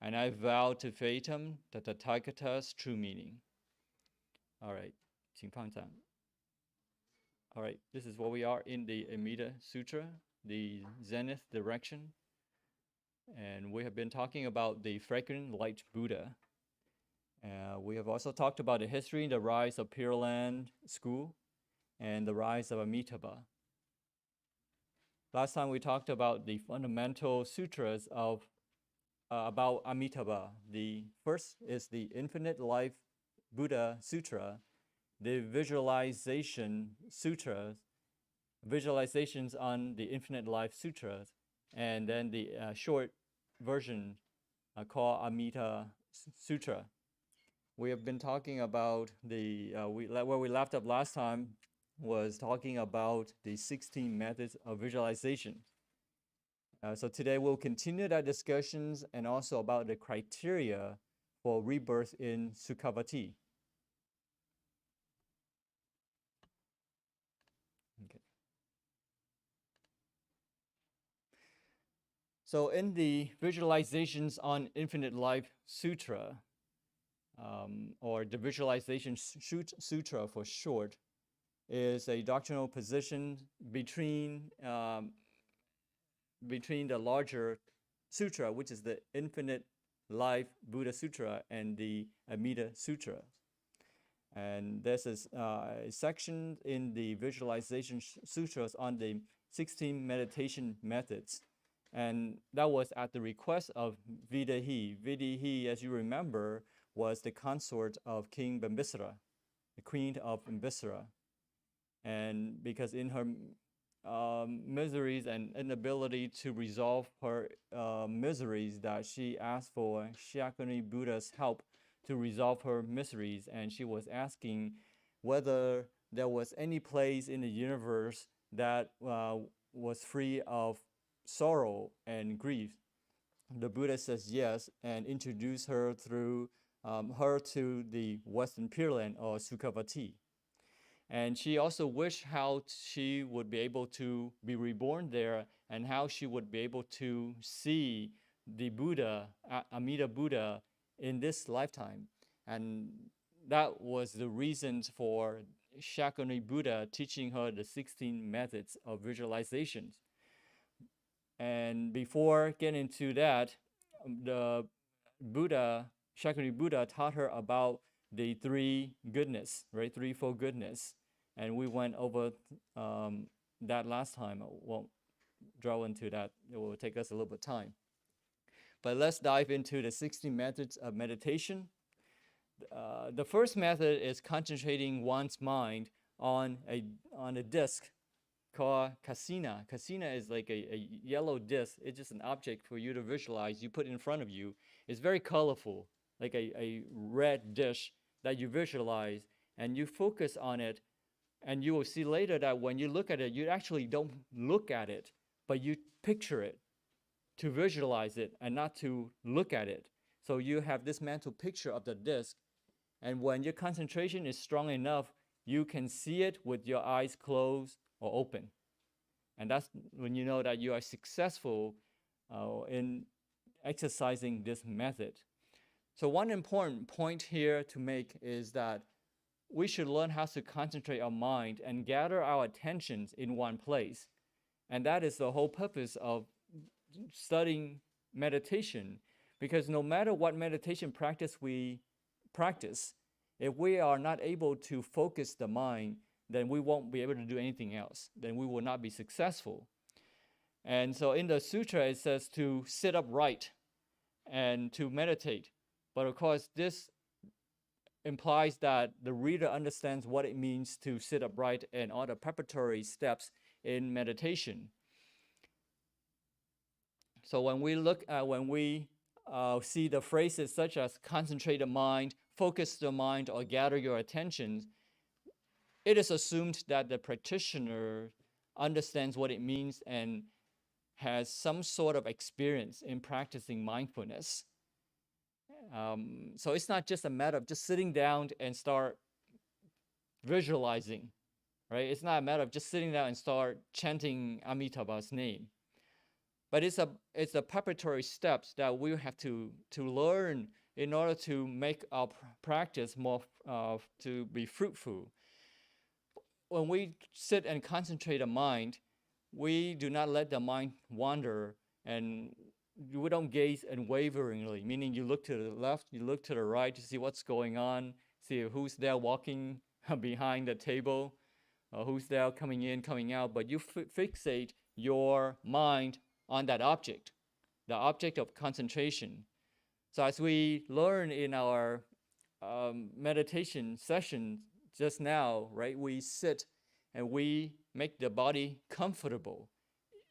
and I vow to fathom the Tathagata's true meaning. All right, 请放掌. All right, this is where we are in the Amida Sutra, the Zenith direction. And we have been talking about the fragrant light Buddha. We have also talked about the history, the rise of Pure Land School, and the rise of Amitabha. Last time we talked about the fundamental sutras of about Amitabha. The first is the Infinite Life Buddha Sutra, the Visualization Sutras, visualizations on the Infinite Life Sutras, and then the short version called Amida Sutra. We have been talking about where we left off last time was talking about the 16 methods of visualization. So today we'll continue that discussions and also about the criteria for rebirth in Sukhavati. Okay. So in the Visualizations on Infinite Life Sutra, or the Visualization Sutra for short, is a doctrinal position between the larger sutra, which is the Infinite Life Buddha Sutra, and the Amida Sutra. And this is a section in the Visualization Sutras on the 16 meditation methods. And that was at the request of Videhi. Videhi, as you remember, was the consort of King Bimbisara, the queen of Bimbisara. And because in her miseries and inability to resolve her miseries, that she asked for Shakyamuni Buddha's help to resolve her miseries. And she was asking whether there was any place in the universe that was free of sorrow and grief. The Buddha says yes, and introduced her through her to the Western Pure Land, or Sukhavati. And she also wished how she would be able to be reborn there, and how she would be able to see the Buddha, Amida Buddha, in this lifetime. And that was the reasons for Shakyamuni Buddha teaching her the 16 methods of visualizations. And before getting into that, the Buddha, Shakyamuni Buddha, taught her about the three goodness, right? Threefold goodness. And we went over that last time. I won't draw into that. It will take us a little bit of time. But let's dive into the 16 methods of meditation. The first method is concentrating one's mind on a disc called kasina. Kasina is like a yellow disc. It's just an object for you to visualize. You put in front of you. It's very colorful, like a red dish that you visualize, and you focus on it. And you will see later that when you look at it, you actually don't look at it, but you picture it to visualize it and not to look at it. So you have this mental picture of the disc. And when your concentration is strong enough, you can see it with your eyes closed or open. And that's when you know that you are successful in exercising this method. So one important point here to make is that we should learn how to concentrate our mind and gather our attentions in one place. And that is the whole purpose of studying meditation, because no matter what meditation practice we practice, if we are not able to focus the mind, then we won't be able to do anything else. Then we will not be successful. And so in the sutra, it says to sit upright and to meditate. But of course, this implies that the reader understands what it means to sit upright and all the preparatory steps in meditation. So when we look at, see the phrases such as concentrate the mind, focus the mind, or gather your attention, it is assumed that the practitioner understands what it means and has some sort of experience in practicing mindfulness. So it's not just a matter of just sitting down and start visualizing, right? It's not a matter of just sitting down and start chanting Amitabha's name. But it's a preparatory steps that we have to learn in order to make our practice more to be fruitful. When we sit and concentrate the mind, we do not let the mind wander, and we don't gaze unwaveringly, meaning you look to the left, you look to the right to see what's going on, see who's there walking behind the table, who's there coming in, coming out, but you fixate your mind on that object, the object of concentration. So as we learn in our meditation session just now, right, we sit and we make the body comfortable,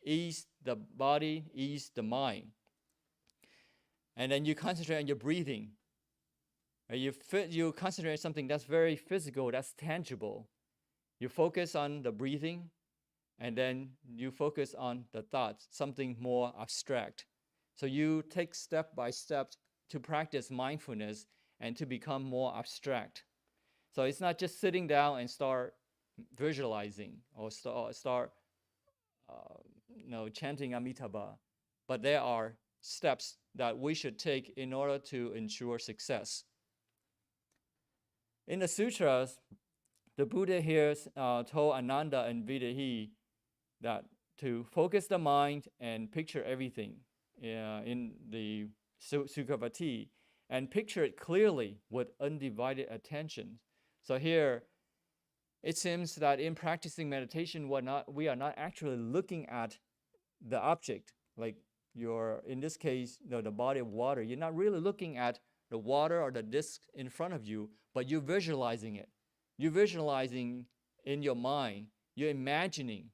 ease the body, ease the mind. And then you concentrate on your breathing. You concentrate on something that's very physical, that's tangible. You focus on the breathing, and then you focus on the thoughts, something more abstract. So you take step by step to practice mindfulness and to become more abstract. So it's not just sitting down and start visualizing or start chanting Amitabha, but there are steps that we should take in order to ensure success. In the sutras, the Buddha here told Ananda and Vidahi that to focus the mind and picture everything in the Sukhavati, and picture it clearly with undivided attention. So here, it seems that in practicing meditation, we are not actually looking at the object, like in this case, the body of water. You're not really looking at the water or the disc in front of you, but you're visualizing it. You're visualizing in your mind. You're imagining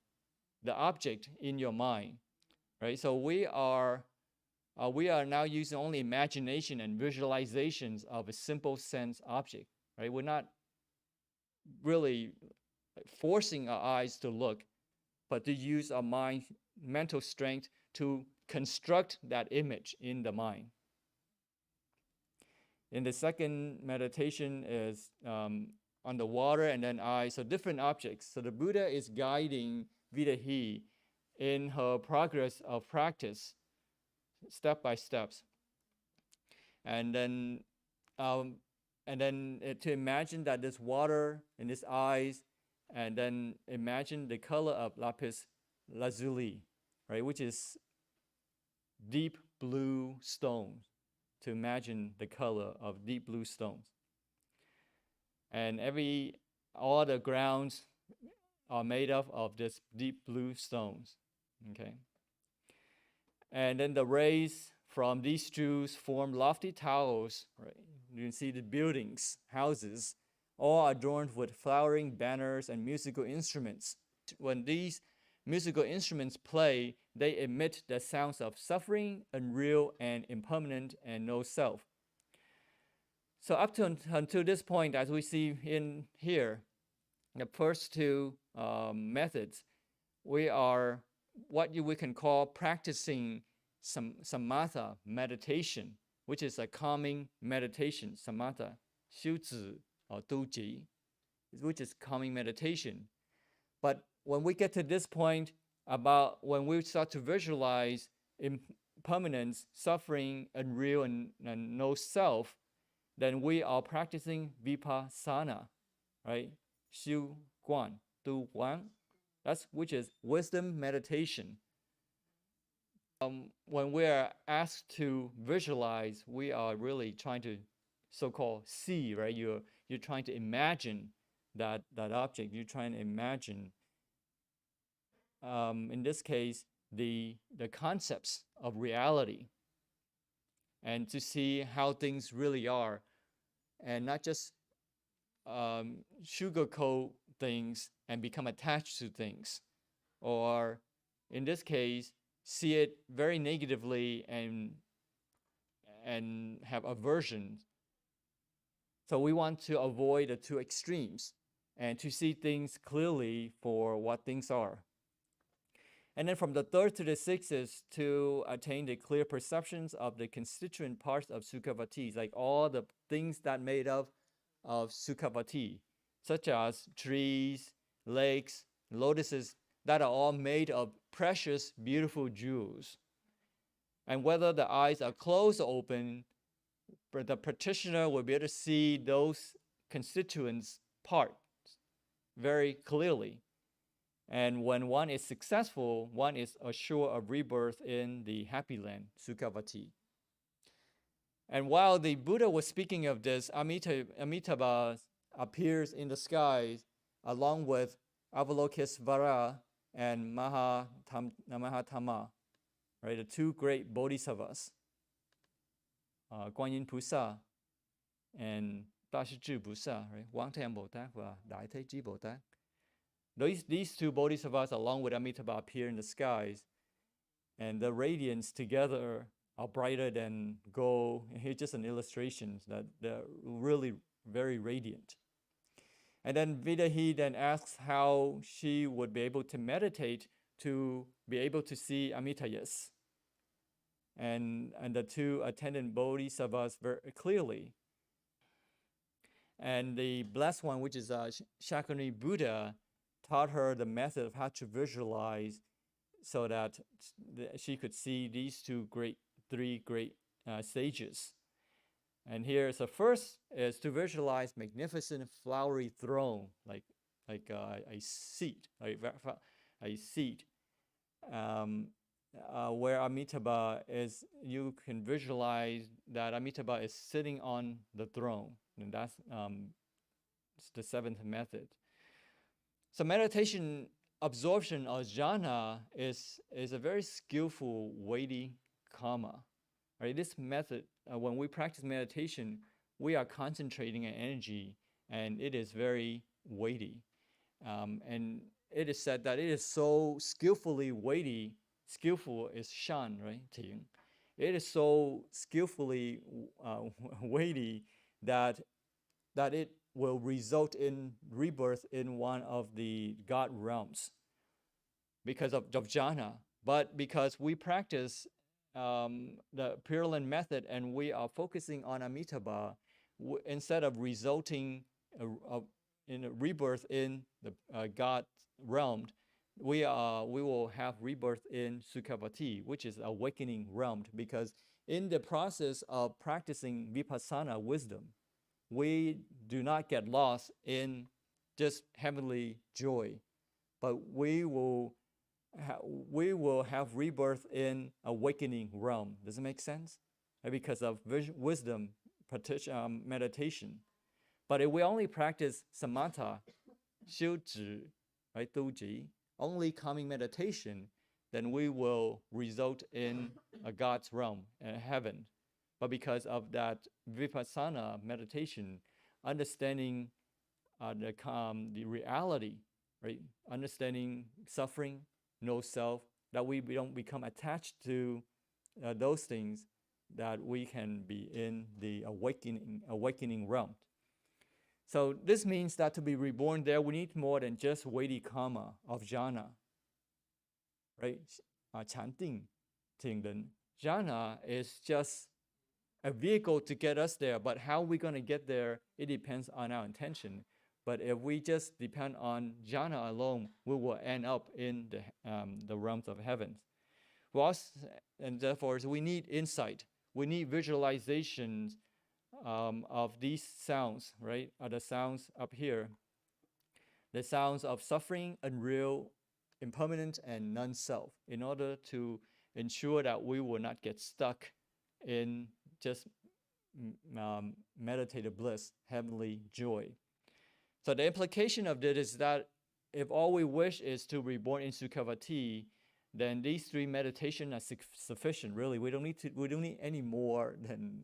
the object in your mind, right? So we are now using only imagination and visualizations of a simple sense object, right? We're not really forcing our eyes to look, but to use our mind, mental strength to construct that image in the mind. In the second meditation is on the water and then eyes, so different objects. So the Buddha is guiding Vidahi in her progress of practice, step by steps. And then to imagine that this water and this eyes, and then imagine the color of lapis lazuli, right, which is deep blue stones. To imagine the color of deep blue stones. And all the grounds are made up of this deep blue stones, okay? And then the rays from these dews form lofty towers, right? You can see the buildings, houses, all adorned with flowering banners and musical instruments. When these musical instruments play, they emit the sounds of suffering, unreal, and impermanent, and no self. So up to until this point, as we see in here, the first two methods, we are what we can call practicing samatha meditation, which is a calming meditation, samatha, 修止 or 督集, which is calming meditation. But when we get to this point, about when we start to visualize impermanence, suffering, unreal, and no self, then we are practicing vipassana, right? 修观, 度观, which is wisdom meditation. When we are asked to visualize, we are really trying to so-called see, right? You're trying to imagine that object. You're trying to imagine, in this case, the concepts of reality, and to see how things really are, and not just sugarcoat things and become attached to things, or in this case, see it very negatively and have aversion. So we want to avoid the two extremes and to see things clearly for what things are. And then from the third to the sixth is to attain the clear perceptions of the constituent parts of Sukhavati, like all the things that made up of Sukhavati, such as trees, lakes, lotuses, that are all made of precious, beautiful jewels. And whether the eyes are closed or open, but the practitioner will be able to see those constituents parts very clearly. And when one is successful, one is assured of rebirth in the happy land, Sukhavati. And while the Buddha was speaking of this, Amitabha appears in the skies along with Avalokitesvara and Mahatama, right? The two great bodhisattvas, Guanyin Pusa and Dashizhi Pusa, right? Quang Tham Bồ Tát và Đại Thế Chí Bồ Tát. These two bodhisattvas, along with Amitabha, appear in the skies, and the radiance together are brighter than gold. And here's just an illustration that they're really very radiant. And then Vidahi then asks how she would be able to meditate to be able to see Amitayas and the two attendant bodhisattvas very clearly. And the blessed one, which is Shakyamuni Buddha, taught her the method of how to visualize so that she could see these three great sages. And here's the first is to visualize magnificent flowery throne, like a seat, a seat, where Amitabha is. You can visualize that Amitabha is sitting on the throne, and that's the seventh method. So meditation absorption or jhana is a very skillful, weighty karma. Right? This method, when we practice meditation, we are concentrating an energy, and it is very weighty. And it is said that it is so skillfully weighty. Skillful is shan, right? Ting. It is so skillfully weighty that it will result in rebirth in one of the God realms because of jhana. But because we practice the Pure Land method and we are focusing on Amitabha, instead of resulting in a rebirth in the God realm, we will have rebirth in Sukhavati, which is awakening realm, because in the process of practicing vipassana wisdom, we do not get lost in just heavenly joy, but we will have rebirth in awakening realm. Does it make sense? Because of wisdom meditation. But if we only practice samatha, 修止, right, 都止, only calming meditation, then we will result in a God's realm, heaven. But because of that vipassana meditation, understanding the reality, right? Understanding suffering, no self, that we don't become attached to those things, that we can be in the awakening realm. So this means that to be reborn there, we need more than just weighty karma of jhana, right? Chanting, jhana is just a vehicle to get us there, but how we're going to get there, it depends on our intention. But if we just depend on jhana alone, we will end up in the realms of heaven. And therefore, we need insight. We need visualizations of these sounds, right? The sounds up here. The sounds of suffering, unreal, impermanent, and non-self, in order to ensure that we will not get stuck in just meditative bliss, heavenly joy. So the implication of this is that if all we wish is to be reborn in Sukhavati, then these three meditations are sufficient. Really, we don't need any more than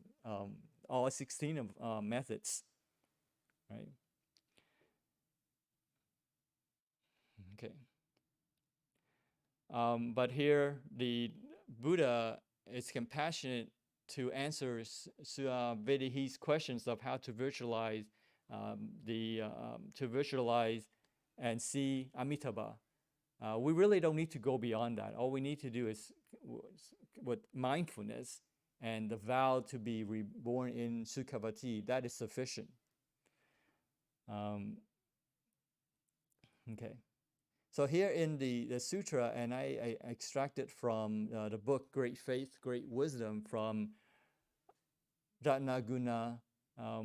all 16 of methods, right? Okay. But here the Buddha is compassionate to answer Vedahi's questions of how to visualize and see Amitabha. We really don't need to go beyond that. All we need to do is, with mindfulness and the vow to be reborn in Sukhavati, that is sufficient. Okay. So here in the sutra, and I extracted from the book Great Faith, Great Wisdom from Ratnaguna,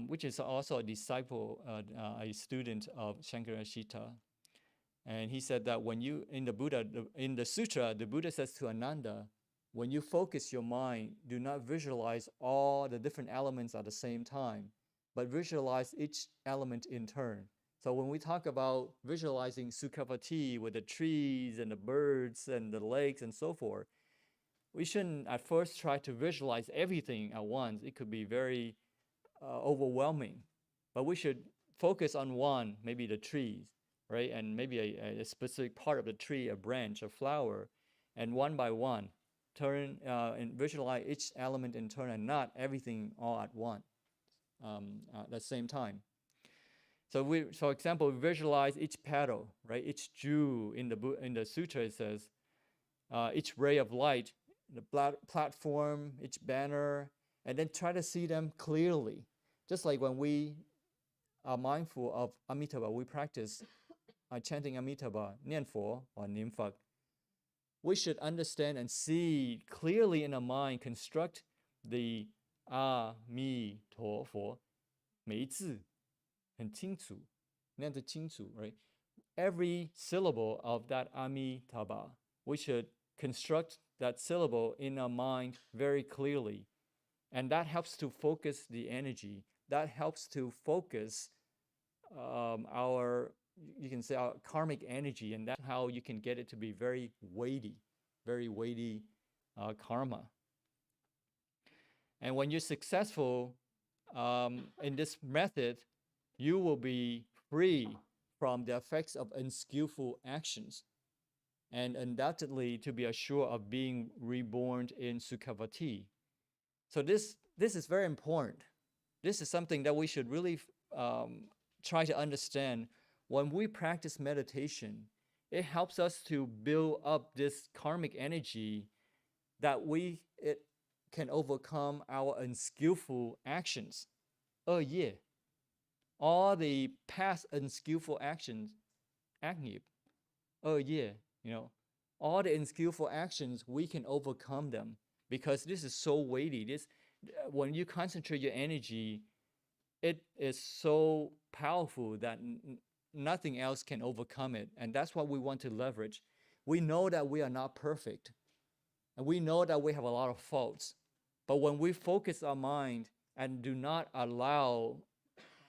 which is also a disciple, a student of Shankarashita. And he said that when you, in the sutra, the Buddha says to Ananda, when you focus your mind, do not visualize all the different elements at the same time, but visualize each element in turn. So when we talk about visualizing Sukhavati with the trees and the birds and the lakes and so forth, we shouldn't at first try to visualize everything at once. It could be very overwhelming. But we should focus on one, maybe the trees, right? And maybe a specific part of the tree, a branch, a flower, and one by one, turn and visualize each element in turn and not everything all at once at the same time. So we, for example, visualize each petal, right? Each jewel in the sutra, it says, each ray of light, the platform, each banner, and then try to see them clearly. Just like when we are mindful of Amitabha, we practice chanting Amitabha, 念佛 or 念佛. We should understand and see clearly in our mind, construct the 阿弥陀佛 每一字很清楚 念得清楚, right? Every syllable of that Amitabha, we should construct that syllable in our mind very clearly. And that helps to focus the energy. That helps to focus our, you can say, our karmic energy. And that's how you can get it to be very weighty karma. And when you're successful in this method, you will be free from the effects of unskillful actions, and undoubtedly to be assured of being reborn in Sukhavati. So this is very important. This is something that we should really try to understand. When we practice meditation, it helps us to build up this karmic energy that it can overcome our unskillful actions. Yeah. All the past unskillful actions, yeah. All the unskillful actions, we can overcome them because this is so weighty. When you concentrate your energy, it is so powerful that nothing else can overcome it. And that's what we want to leverage. We know that we are not perfect. And we know that we have a lot of faults. But when we focus our mind and do not allow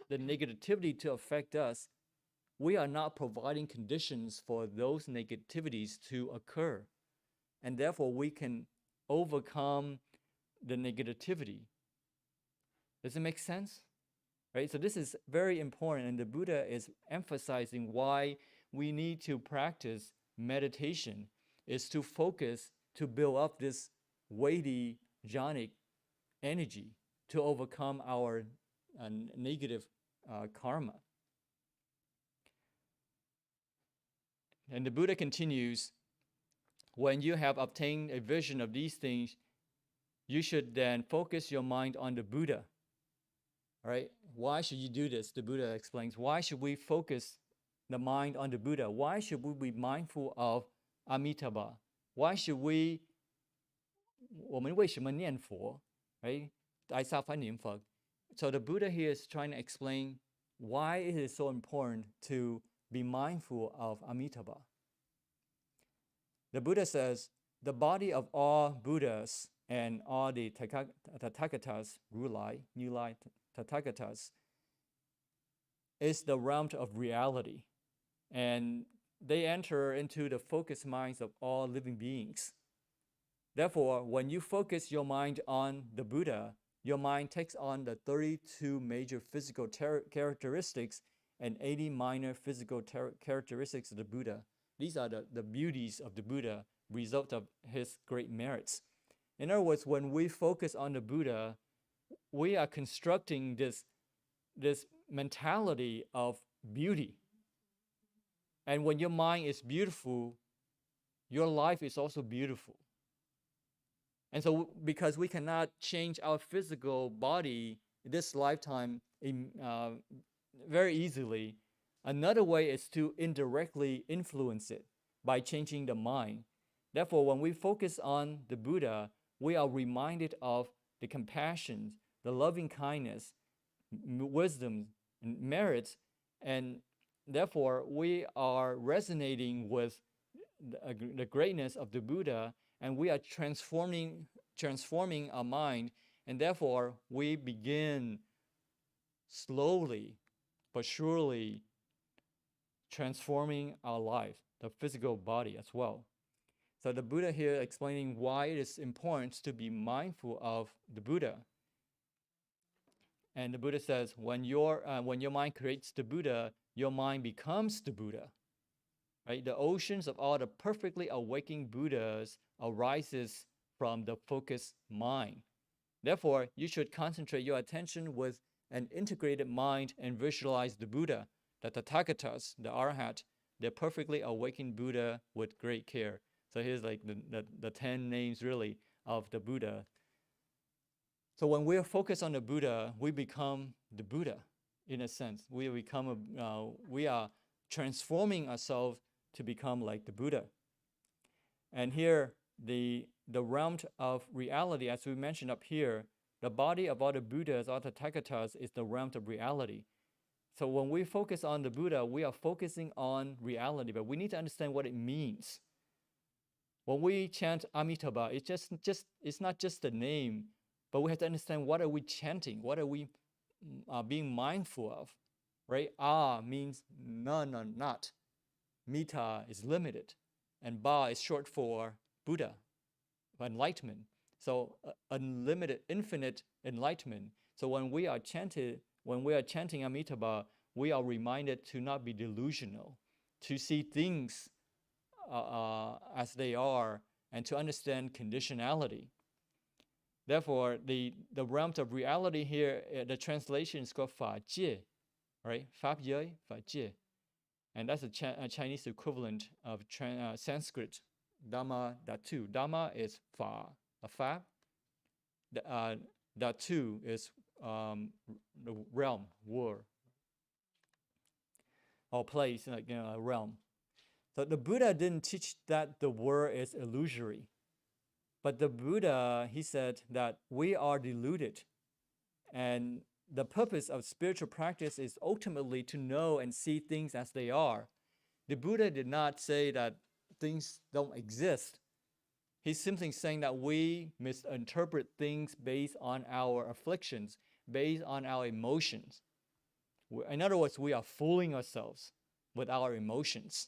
the negativity to affect us, we are not providing conditions for those negativities to occur. And therefore, we can overcome the negativity. Does it make sense? Right? So this is very important, and the Buddha is emphasizing why we need to practice meditation, is to focus, to build up this weighty jhanic energy to overcome our negative karma. And the Buddha continues, when you have obtained a vision of these things, you should then focus your mind on the Buddha. All right? Why should you do this? The Buddha explains, why should we focus the mind on the Buddha? Why should we be mindful of Amitabha? Why should we, 我们为什么念佛? Right? 大家翻念佛. So the Buddha here is trying to explain why it is so important to be mindful of Amitabha. The Buddha says, the body of all Buddhas and all the Tathagatas, Rulai, Nilai, Tathagatas, is the realm of reality. And they enter into the focused minds of all living beings. Therefore, when you focus your mind on the Buddha, your mind takes on the 32 major physical characteristics and 80 minor physical characteristics of the Buddha. These are the beauties of the Buddha, result of his great merits. In other words, when we focus on the Buddha, we are constructing this mentality of beauty. And when your mind is beautiful, your life is also beautiful. And so because we cannot change our physical body this lifetime very easily, another way is to indirectly influence it. by changing the mind. Therefore, when we focus on the Buddha, we are reminded of the compassion, the loving kindness, wisdom, and merit, and therefore we are resonating with the greatness of the Buddha, and we are transforming our mind, and therefore we begin slowly but surely transforming our life, the physical body as well. So the Buddha here explaining why it is important to be mindful of the Buddha. And the Buddha says, when your mind creates the Buddha, your mind becomes the Buddha. Right? The oceans of all the perfectly awakened Buddhas arises from the focused mind. Therefore, you should concentrate your attention with an integrated mind and visualize the Buddha, the Tathagatas, the Arhat, the perfectly awakened Buddha with great care. So here's like the 10 names really of the Buddha. So when we're focused on the Buddha, we become the Buddha in a sense. We are transforming ourselves to become like the Buddha. And here, the realm of reality, as we mentioned up here, the body of all the Buddhas, all the Tathagatas, is the realm of reality. So when we focus on the Buddha, we are focusing on reality, but we need to understand what it means. When we chant Amitabha, it's not just the name, but we have to understand what are we chanting, what are we being mindful of, right? Means none, not. Mita is limited, and Ba is short for Buddha, enlightenment. So unlimited, infinite enlightenment. So when we are chanting Amitabha, we are reminded to not be delusional, to see things as they are, and to understand conditionality. Therefore, the realm of reality here, the translation is called Fa Jie, right? Fab Ye, Fa Jie. And that's a Chinese equivalent of Sanskrit, Dhamma Dhatu. Dhamma is Fa, a Fab. Dhatu is the realm, world, or place, like a realm. So the Buddha didn't teach that the world is illusory. But the Buddha, he said that we are deluded. And the purpose of spiritual practice is ultimately to know and see things as they are. The Buddha did not say that things don't exist. He's simply saying that we misinterpret things based on our afflictions, based on our emotions. In other words, we are fooling ourselves with our emotions.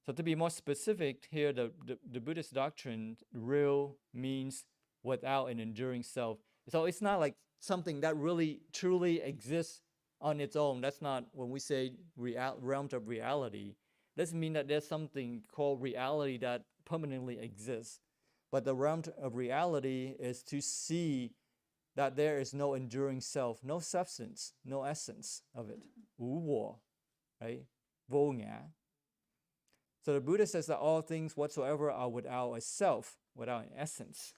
So to be more specific here, the Buddhist doctrine, real means without an enduring self. So it's not like something that really truly exists on its own. That's not when we say realm of reality. Doesn't mean that there's something called reality that permanently exists. But the realm of reality is to see that there is no enduring self, no substance, no essence of it. 无我, right? vô ngã. So the Buddha says that all things whatsoever are without a self, without an essence.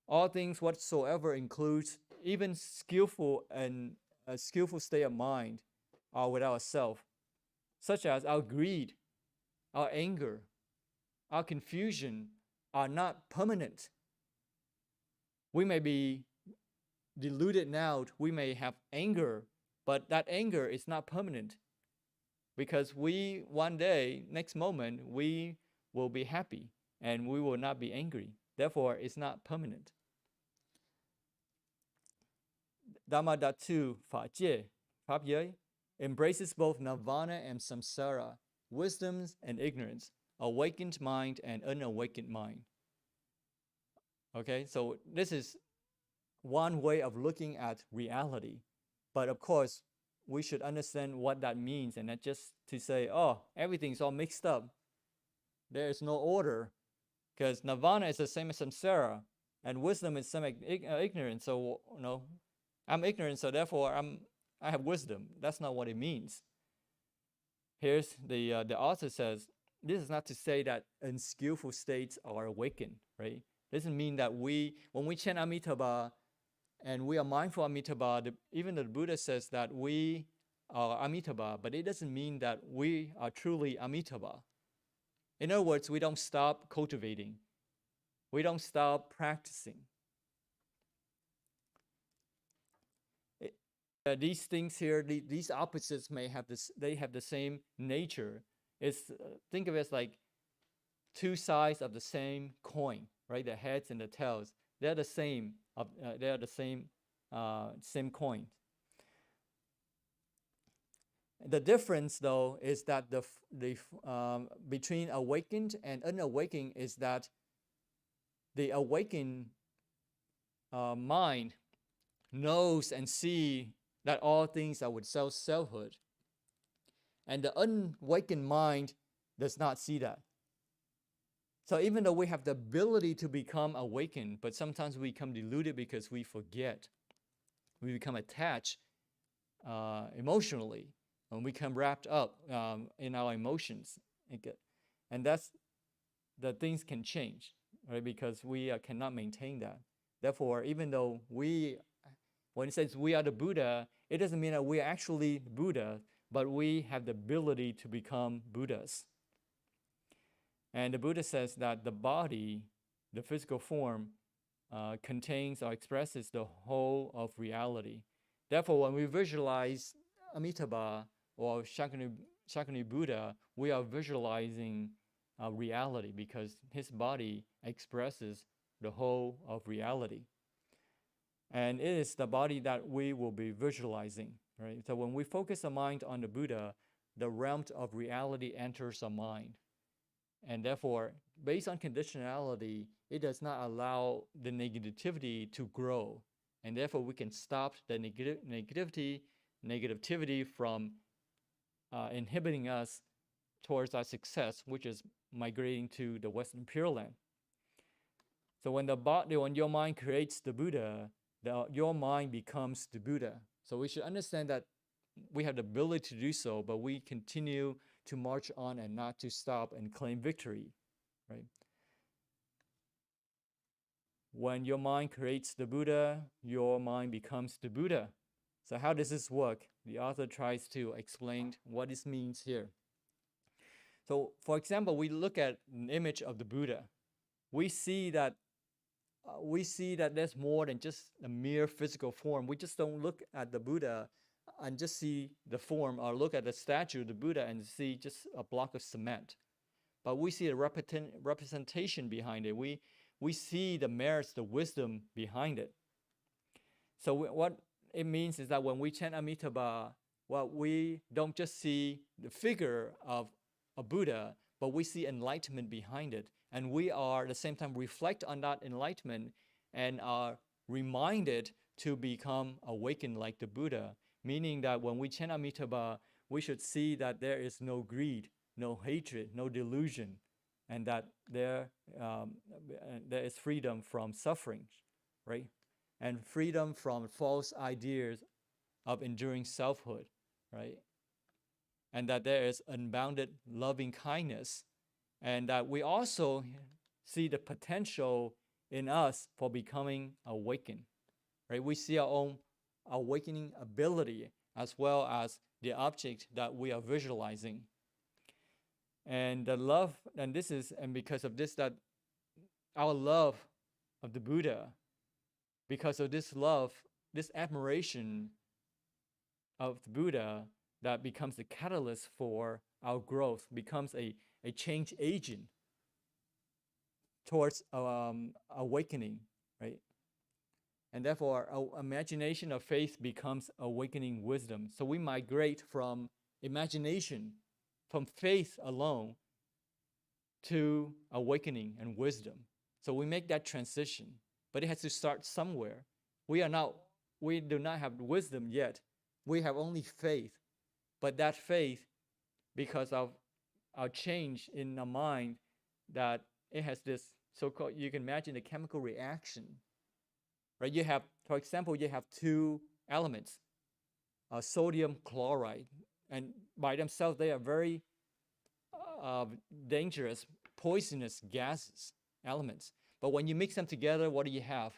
All things whatsoever includes even skillful and a skillful state of mind are without a self, such as our greed, our anger, our confusion are not permanent. We may be deluded now, we may have anger, but that anger is not permanent. Because one day, next moment, we will be happy and we will not be angry. Therefore, it's not permanent. Dhamma Dhatu Fa Jie, Fab Ye, embraces both nirvana and samsara, wisdom and ignorance, awakened mind and unawakened mind. Okay, so this is one way of looking at reality. But of course, we should understand what that means, and not just to say, oh, everything's all mixed up. There is no order, because nirvana is the same as samsara, and wisdom is the same as ignorance. So, I'm ignorant, so therefore I have wisdom. That's not what it means. Here's the author says, this is not to say that unskillful states are awakened, right? Doesn't mean that when we chant Amitabha, and we are mindful of Amitabha, even the Buddha says that we are Amitabha, but it doesn't mean that we are truly Amitabha. In other words, we don't stop cultivating. We don't stop practicing. These things here, these opposites may have this. They have the same nature. It's think of it as like two sides of the same coin, right? The heads and the tails. They're the same. They're the same coin. The difference, though, is that between awakened and unawakened is that the awakened mind knows and see that all things are with selfhood, and the unawakened mind does not see that. So even though we have the ability to become awakened, but sometimes we become deluded because we forget. We become attached emotionally, and we become wrapped up in our emotions. And that's the things can change, right? Because we cannot maintain that. Therefore, even though when it says we are the Buddha, it doesn't mean that we are actually Buddha, but we have the ability to become Buddhas. And the Buddha says that the body, the physical form, contains or expresses the whole of reality. Therefore, when we visualize Amitabha or Shakyamuni Buddha, we are visualizing reality because his body expresses the whole of reality. And it is the body that we will be visualizing, right? So when we focus our mind on the Buddha, the realm of reality enters our mind. And therefore, based on conditionality, it does not allow the negativity to grow. And therefore, we can stop the negativity from inhibiting us towards our success, which is migrating to the Western Pure Land. So when your mind creates the Buddha, your mind becomes the Buddha. So we should understand that we have the ability to do so, but we continue to march on and not to stop and claim victory, right? When your mind creates the Buddha, your mind becomes the Buddha. So how does this work? The author tries to explain what this means here. So for example, we look at an image of the Buddha. We see that there's more than just a mere physical form. We just don't look at the Buddha and just see the form, or look at the statue of the Buddha and see just a block of cement. But we see a representation behind it. We see the merits, the wisdom behind it. So what it means is that when we chant Amitabha, we don't just see the figure of a Buddha, but we see enlightenment behind it. And we are at the same time reflect on that enlightenment and are reminded to become awakened like the Buddha. Meaning that when we chant Amitabha, we should see that there is no greed, no hatred, no delusion, and that there is freedom from suffering, right? And freedom from false ideas of enduring selfhood, right? And that there is unbounded loving kindness, and that we also see the potential in us for becoming awakened, right? We see our own awakening ability as well as the object that we are visualizing. And the love, and because of this, that our love of the Buddha, because of this love, this admiration of the Buddha, that becomes the catalyst for our growth, becomes a change agent towards awakening, right? And therefore, our imagination of faith becomes awakening wisdom. So we migrate from imagination, from faith alone, to awakening and wisdom. So we make that transition, but it has to start somewhere. We do not have wisdom yet. We have only faith. But that faith, because of our change in our mind, that it has this so-called, you can imagine the chemical reaction, right? You have, for example, you have two elements, sodium chloride, and by themselves they are very dangerous, poisonous gases, elements. But when you mix them together, what do you have?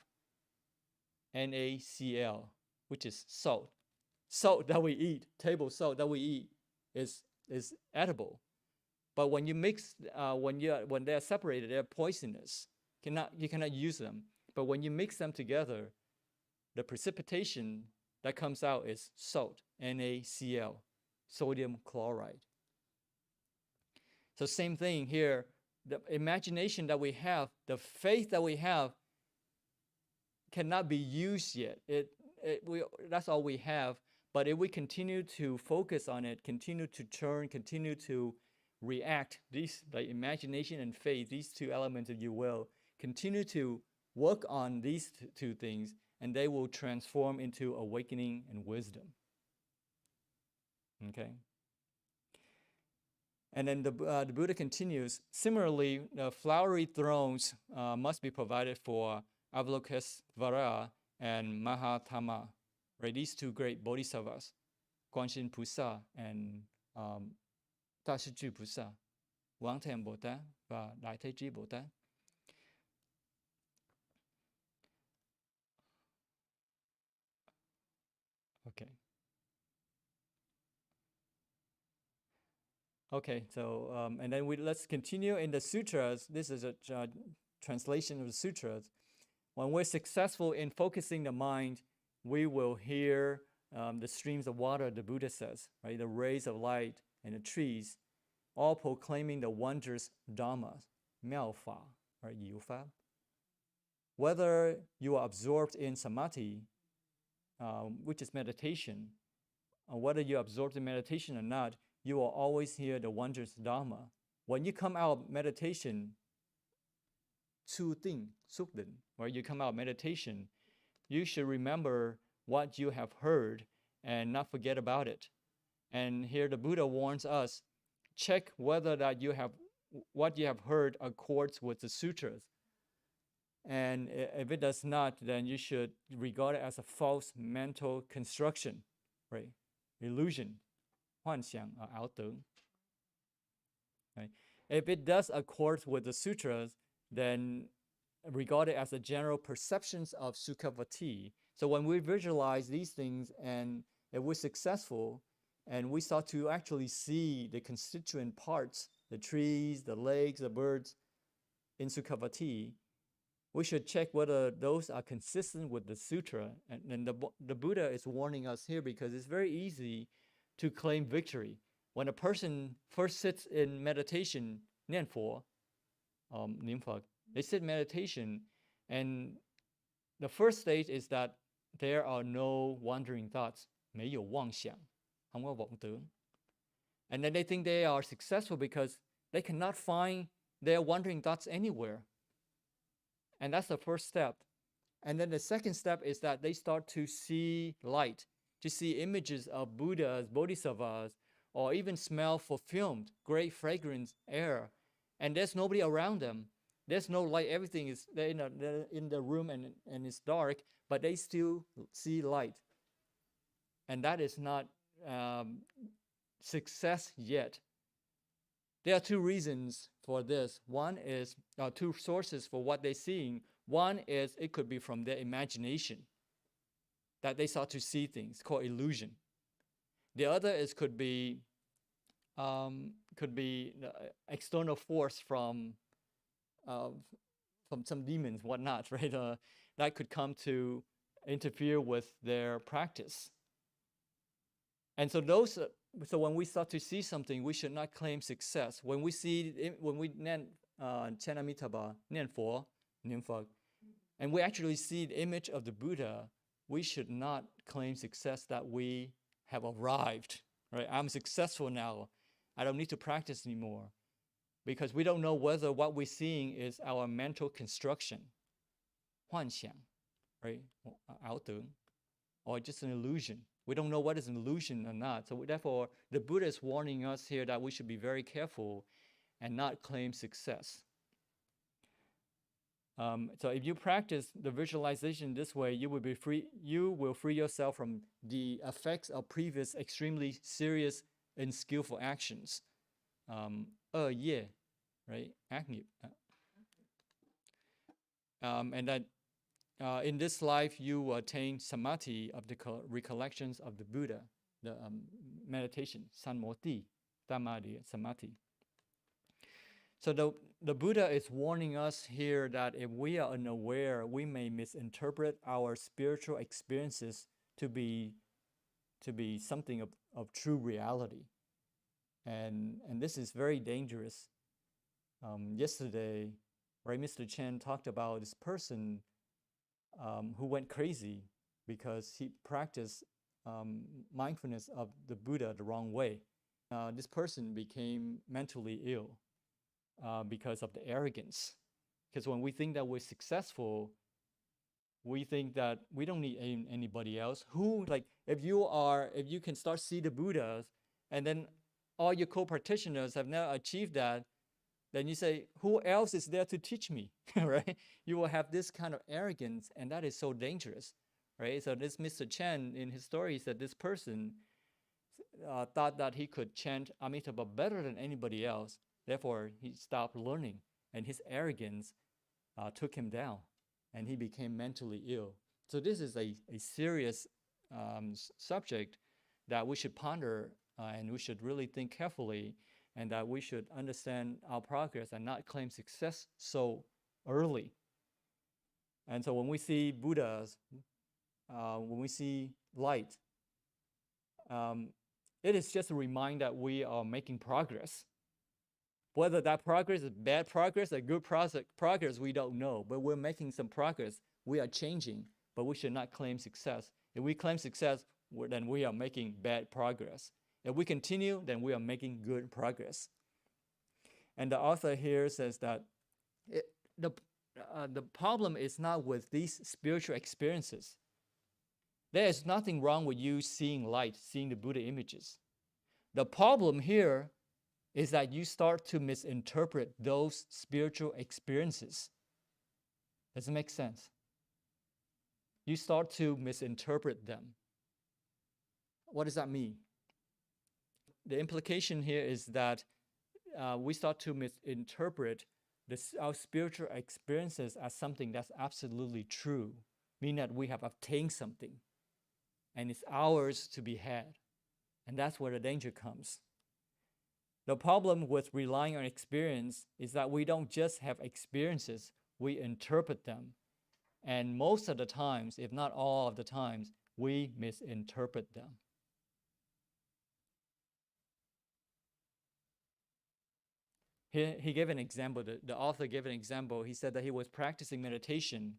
NaCl, which is salt. Salt that we eat, table salt that we eat, is edible. But when you mix, when they're separated, they're poisonous. You cannot use them. But when you mix them together, the precipitation that comes out is salt, NaCl, sodium chloride. So same thing here. The imagination that we have, the faith that we have, cannot be used yet. That's all we have. But if we continue to focus on it, continue to turn, continue to react, these, like imagination and faith, these two elements, if you will, continue to work on these two things, and they will transform into awakening and wisdom. Okay? And then the Buddha continues, similarly, the flowery thrones must be provided for Avalokitesvara and Mahatma, right? These two great bodhisattvas, Guanxin Pusa and Tashiju Pusa, Wang Ten Bồ Tát và Đại Thế Chí Bồ Tát. Okay. Okay, so and then let's continue in the sutras. This is a translation of the sutras. When we're successful in focusing the mind, we will hear the streams of water, the Buddha says, right? The rays of light and the trees, all proclaiming the wondrous Dhammas, 妙法 or 有法. Whether you are absorbed in samadhi, which is meditation, or whether you're absorbed in meditation or not, you will always hear the wondrous Dhamma. When you come out of meditation, 出定, sukden, where you come out of meditation, you should remember what you have heard and not forget about it. And here the Buddha warns us, check whether that what you have heard accords with the sutras. And if it does not, then you should regard it as a false mental construction, right? Illusion, 幻想 or ảo tưởng. Right? If it does accord with the sutras, then regard it as a general perceptions of Sukhavati. So when we visualize these things, and if we're successful, and we start to actually see the constituent parts, the trees, the legs, the birds in Sukhavati, we should check whether those are consistent with the sutra. And the Buddha is warning us here because it's very easy to claim victory. When a person first sits in meditation, 念佛, 念佛, they sit in meditation, and the first stage is that there are no wandering thoughts, 没有妄想, không có vọng tưởng. And then they think they are successful because they cannot find their wandering thoughts anywhere. And that's the first step. And then the second step is that they start to see light, to see images of Buddhas, bodhisattvas, or even smell perfumed, great fragrance air. And there's nobody around them. There's no light. Everything is in the room and it's dark, but they still see light. And that is not success yet. There are two reasons for this. One is two sources for what they're seeing. One is it could be from their imagination, that they start to see things, called illusion. The other is could be external force from some demons, whatnot, right? That could come to interfere with their practice. And so so when we start to see something, we should not claim success. When we chant Amitabha, 念佛, and we actually see the image of the Buddha, we should not claim success that we have arrived, right? I'm successful now. I don't need to practice anymore, because we don't know whether what we're seeing is our mental construction, 幻想, right? ảo tưởng, or just an illusion. We don't know what is an illusion or not. So therefore, the Buddha is warning us here that we should be very careful and not claim success. So if you practice the visualization this way, you will free yourself from the effects of previous extremely serious and skillful actions. 恶业, right? 惡業. And that in this life, you will attain samadhi of the recollections of the Buddha, the meditation, sanmoti, samadhi, samadhi. So the Buddha is warning us here that if we are unaware, we may misinterpret our spiritual experiences to be something of true reality. And this is very dangerous. Yesterday, right, Mr. Chen talked about this person who went crazy because he practiced mindfulness of the Buddha the wrong way. This person became mentally ill because of the arrogance. Because when we think that we're successful, we think that we don't need anybody else. Who, like, if you can start see the Buddhas, and then all your co-practitioners have now achieved that, then you say, who else is there to teach me, right? You will have this kind of arrogance, and that is so dangerous, right? So this Mr. Chen, in his story, said this person thought that he could chant Amitabha better than anybody else. Therefore, he stopped learning, and his arrogance took him down, and he became mentally ill. So this is a serious subject that we should ponder, and we should really think carefully, and that we should understand our progress and not claim success so early. And so when we see Buddhas, when we see light, it is just a reminder that we are making progress. Whether that progress is bad progress or good progress, we don't know. But we're making some progress. We are changing, but we should not claim success. If we claim success, then we are making bad progress. If we continue, then we are making good progress. And the author here says that the problem is not with these spiritual experiences. There is nothing wrong with you seeing light, seeing the Buddha images. The problem here is that you start to misinterpret those spiritual experiences. Does it make sense? You start to misinterpret them. What does that mean? The implication here is that we start to misinterpret our spiritual experiences as something that's absolutely true, meaning that we have obtained something, and it's ours to be had. And that's where the danger comes. The problem with relying on experience is that we don't just have experiences, we interpret them. And most of the times, if not all of the times, we misinterpret them. He gave an example, the author gave an example. He said that he was practicing meditation,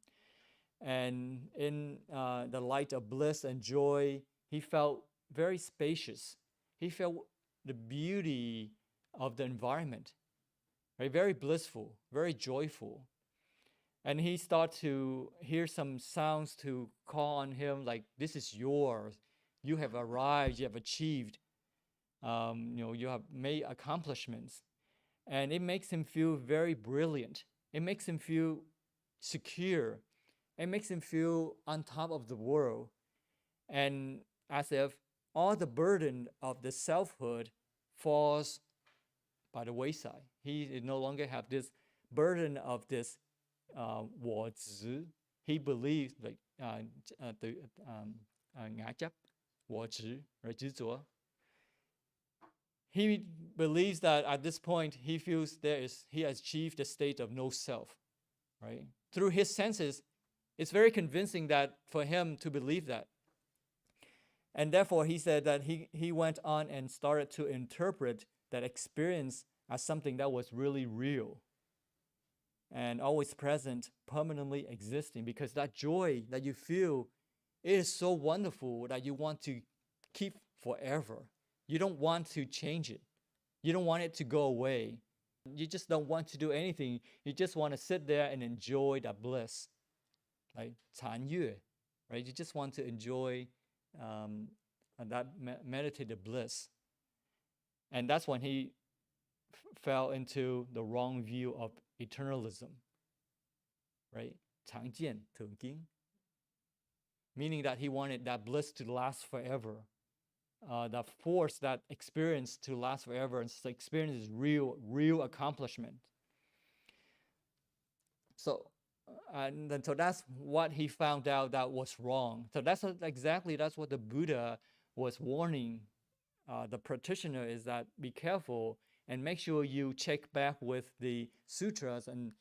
and in the light of bliss and joy, he felt very spacious. He felt the beauty of the environment, right? Very blissful, very joyful. And he started to hear some sounds to call on him, like, this is yours. You have arrived, you have achieved, you have made accomplishments. And it makes him feel very brilliant. It makes him feel secure. It makes him feel on top of the world. And as if all the burden of the selfhood falls by the wayside. He no longer have this burden of this 我执. He believes, like, ngã chấp, 我执, right, 执着. He believes that at this point, he feels he has achieved the state of no self, right? Through his senses, it's very convincing that for him to believe that. And therefore, he said that he went on and started to interpret that experience as something that was really real and always present, permanently existing, because that joy that you feel is so wonderful that you want to keep forever. You don't want to change it. You don't want it to go away. You just don't want to do anything. You just want to sit there and enjoy that bliss, like 禅悦, right? You just want to enjoy that meditative bliss. And that's when he fell into the wrong view of eternalism, right? 常见thường经, meaning that he wanted that bliss to last forever. That force that experience to last forever, and experience is real accomplishment. So, and then, so that's what he found out that was wrong. So that's what the Buddha was warning the practitioner, is that be careful and make sure you check back with the sutras and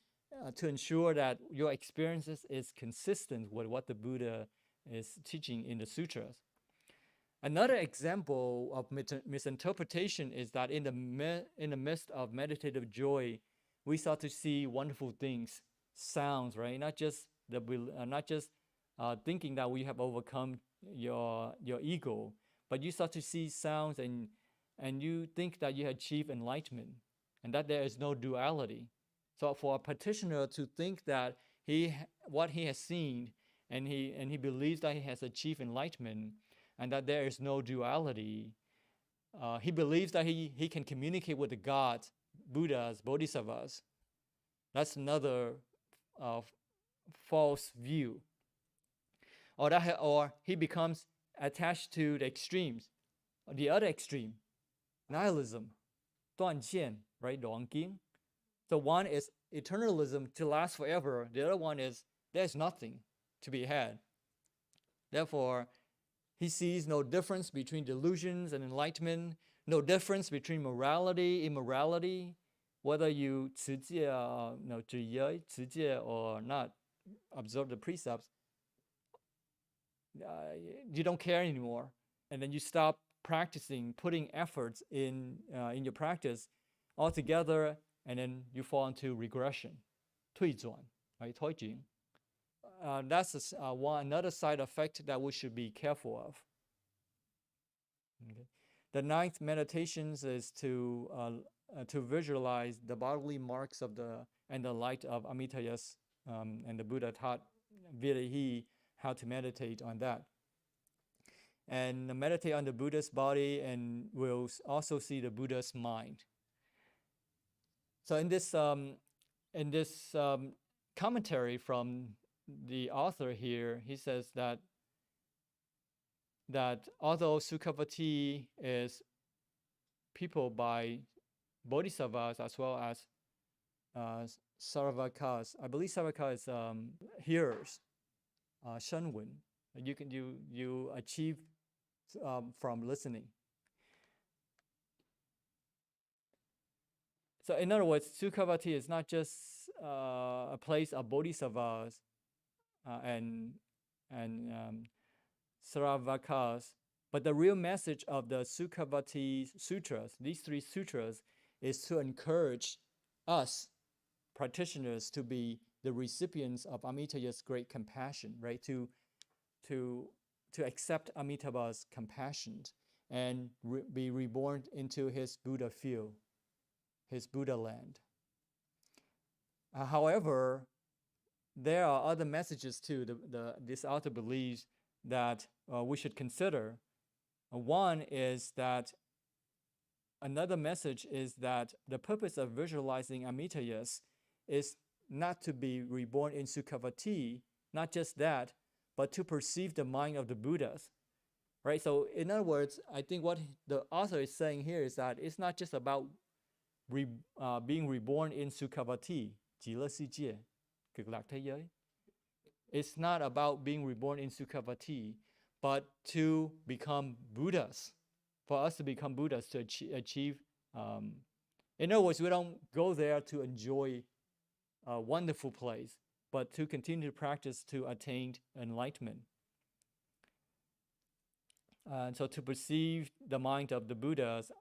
to ensure that your experiences is consistent with what the Buddha is teaching in the sutras. Another example of misinterpretation is that in the midst of meditative joy, we start to see wonderful things, sounds, right? Not just thinking that we have overcome your ego, but you start to see sounds and you think that you achieve enlightenment and that there is no duality. So for a practitioner to think that what he has seen and he believes that he has achieved enlightenment and that there is no duality, he believes that he can communicate with the gods, Buddhas, Bodhisattvas. That's another false view. Or he becomes attached to the extremes, the other extreme, nihilism, 断见, right? 断经. So one is eternalism to last forever. The other one is there's nothing to be had. Therefore, he sees no difference between delusions and enlightenment, no difference between morality, immorality, whether you 持戒, 止业, 持戒 or not observe the precepts. You don't care anymore, and then you stop practicing, putting efforts in your practice altogether, and then you fall into regression, 退转, right? 退进. That's another side effect that we should be careful of. Okay. The ninth meditations is to visualize the bodily marks of and the light of Amitabha's, and the Buddha taught Virahi how to meditate on that. And meditate on the Buddha's body, and we'll also see the Buddha's mind. So in this commentary from the author here, he says that although Sukhavati is people by bodhisattvas as well as sarvakas, I believe sarvaka is hearers, shenwen. You achieve from listening. So in other words, Sukhavati is not just a place of bodhisattvas and sarvakas, but the real message of the Sukhavati sutras, these three sutras, is to encourage us practitioners to be the recipients of Amitabha's great compassion, right? To accept Amitabha's compassion and be reborn into his Buddha field, his Buddha land. However, there are other messages too. This author believes that we should consider. One is that another message is that the purpose of visualizing Amitabhas is not to be reborn in Sukhavati, not just that, but to perceive the mind of the Buddhas, right? So in other words, I think what the author is saying here is that it's not just about being reborn in Sukhavati, 极乐世界, cực lạc thế giới. It's not about being reborn in Sukhavati, but to become Buddhas, for us to become Buddhas, to achieve. In other words, we don't go there to enjoy a wonderful place, but to continue to practice to attain enlightenment. So to perceive the mind of the Buddhas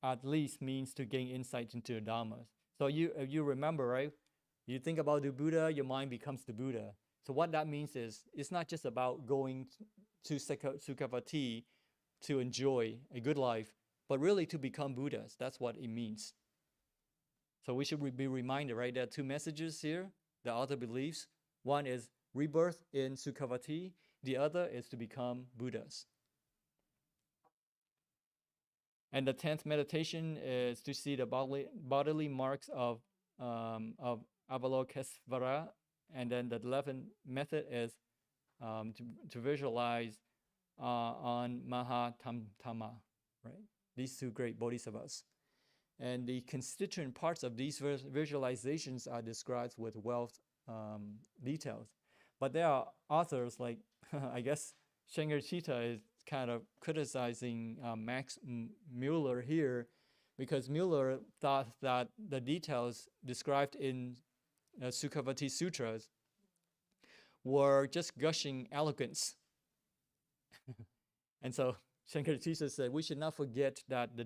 at least means to gain insight into the Dhammas. So you remember, right? You think about the Buddha, your mind becomes the Buddha. So what that means is it's not just about going to Sukhavati to enjoy a good life, but really to become Buddhas. That's what it means. So we should be reminded, right? There are two messages here the author believes. One is rebirth in Sukhavati. The other is to become Buddhas. And the 10th meditation is to see the bodily marks of Avalokitesvara. And then the 11th method is to visualize on Mahatamtama, right? These two great bodhisattvas. And the constituent parts of these visualizations are described with wealth details. But there are authors like, I guess, Shankarchita is kind of criticizing Max Mueller here because Mueller thought that the details described in Sukhavati Sutras were just gushing eloquence. And so Shankaracharya said we should not forget that the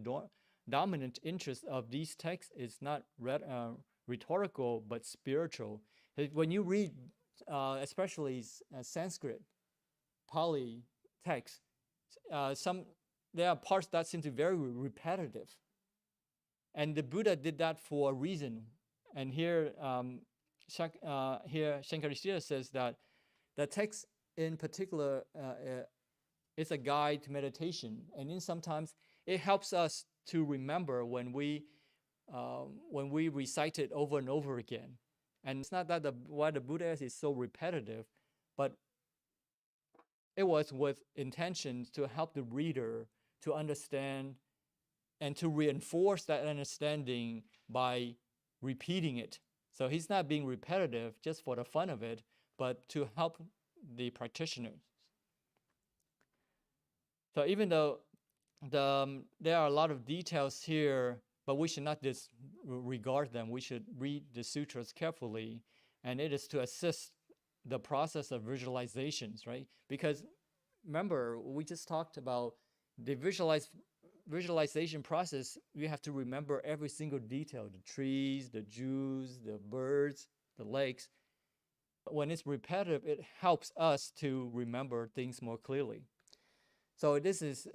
dominant interest of these texts is not rhetorical but spiritual. When you read, especially Sanskrit, Pali texts, there are parts that seem to be very repetitive, and the Buddha did that for a reason. And here, Shankaracharya says that the text in particular is a guide to meditation, and then sometimes it helps us to remember when we recite it over and over again. And it's not that what the Buddha is so repetitive, but it was with intention to help the reader to understand and to reinforce that understanding by repeating it. So he's not being repetitive just for the fun of it, but to help the practitioners. So even though there are a lot of details here, but we should not disregard them. We should read the sutras carefully, and it is to assist the process of visualizations, right? Because remember, we just talked about the visualization process. You have to remember every single detail: the trees, the Jews, the birds, the lakes. When it's repetitive, it helps us to remember things more clearly. So this is,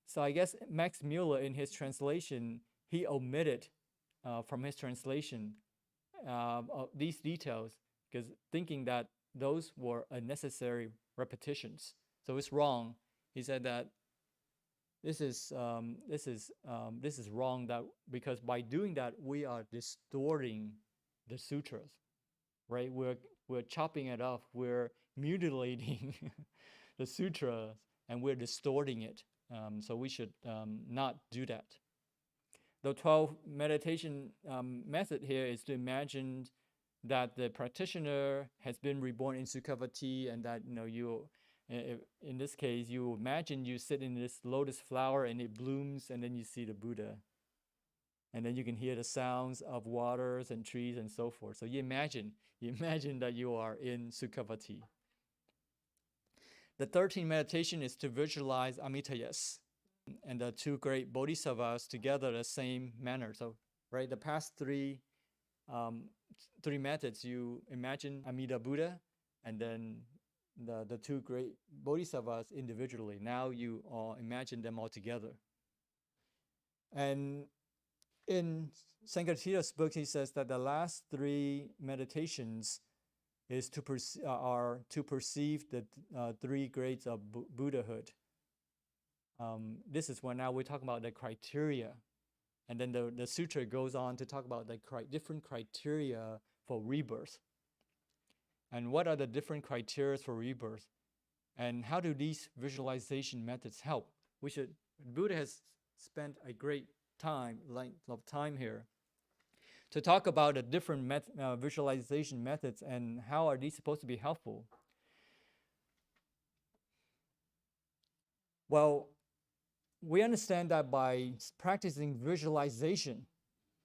so I guess Max Mueller in his translation, he omitted from his translation these details, because thinking that those were unnecessary repetitions. So it's wrong. He said that this is wrong, that because by doing that we are distorting the sutras, right? We're chopping it off. We're mutilating the sutras, and we're distorting it. So we should not do that. The 12 meditation method here is to imagine that the practitioner has been reborn in Sukhavati, and that you, in this case, you imagine you sit in this lotus flower and it blooms, and then you see the Buddha, and then you can hear the sounds of waters and trees and so forth. So you imagine that you are in Sukhavati. The 13th meditation is to visualize Amitabhas and the two great bodhisattvas together the same manner. So, right, the past three methods, you imagine Amida Buddha and then the two great bodhisattvas individually. Now you imagine them all together. And in Shankaracharya's book, he says that the last three meditations is to perceive the three grades of Buddhahood. This is when now we're talking about the criteria. And then the sutra goes on to talk about the different criteria for rebirth. And what are the different criteria for rebirth? And how do these visualization methods help? Buddha has spent a great length of time here to talk about the different visualization methods and how are these supposed to be helpful. Well, we understand that by practicing visualization,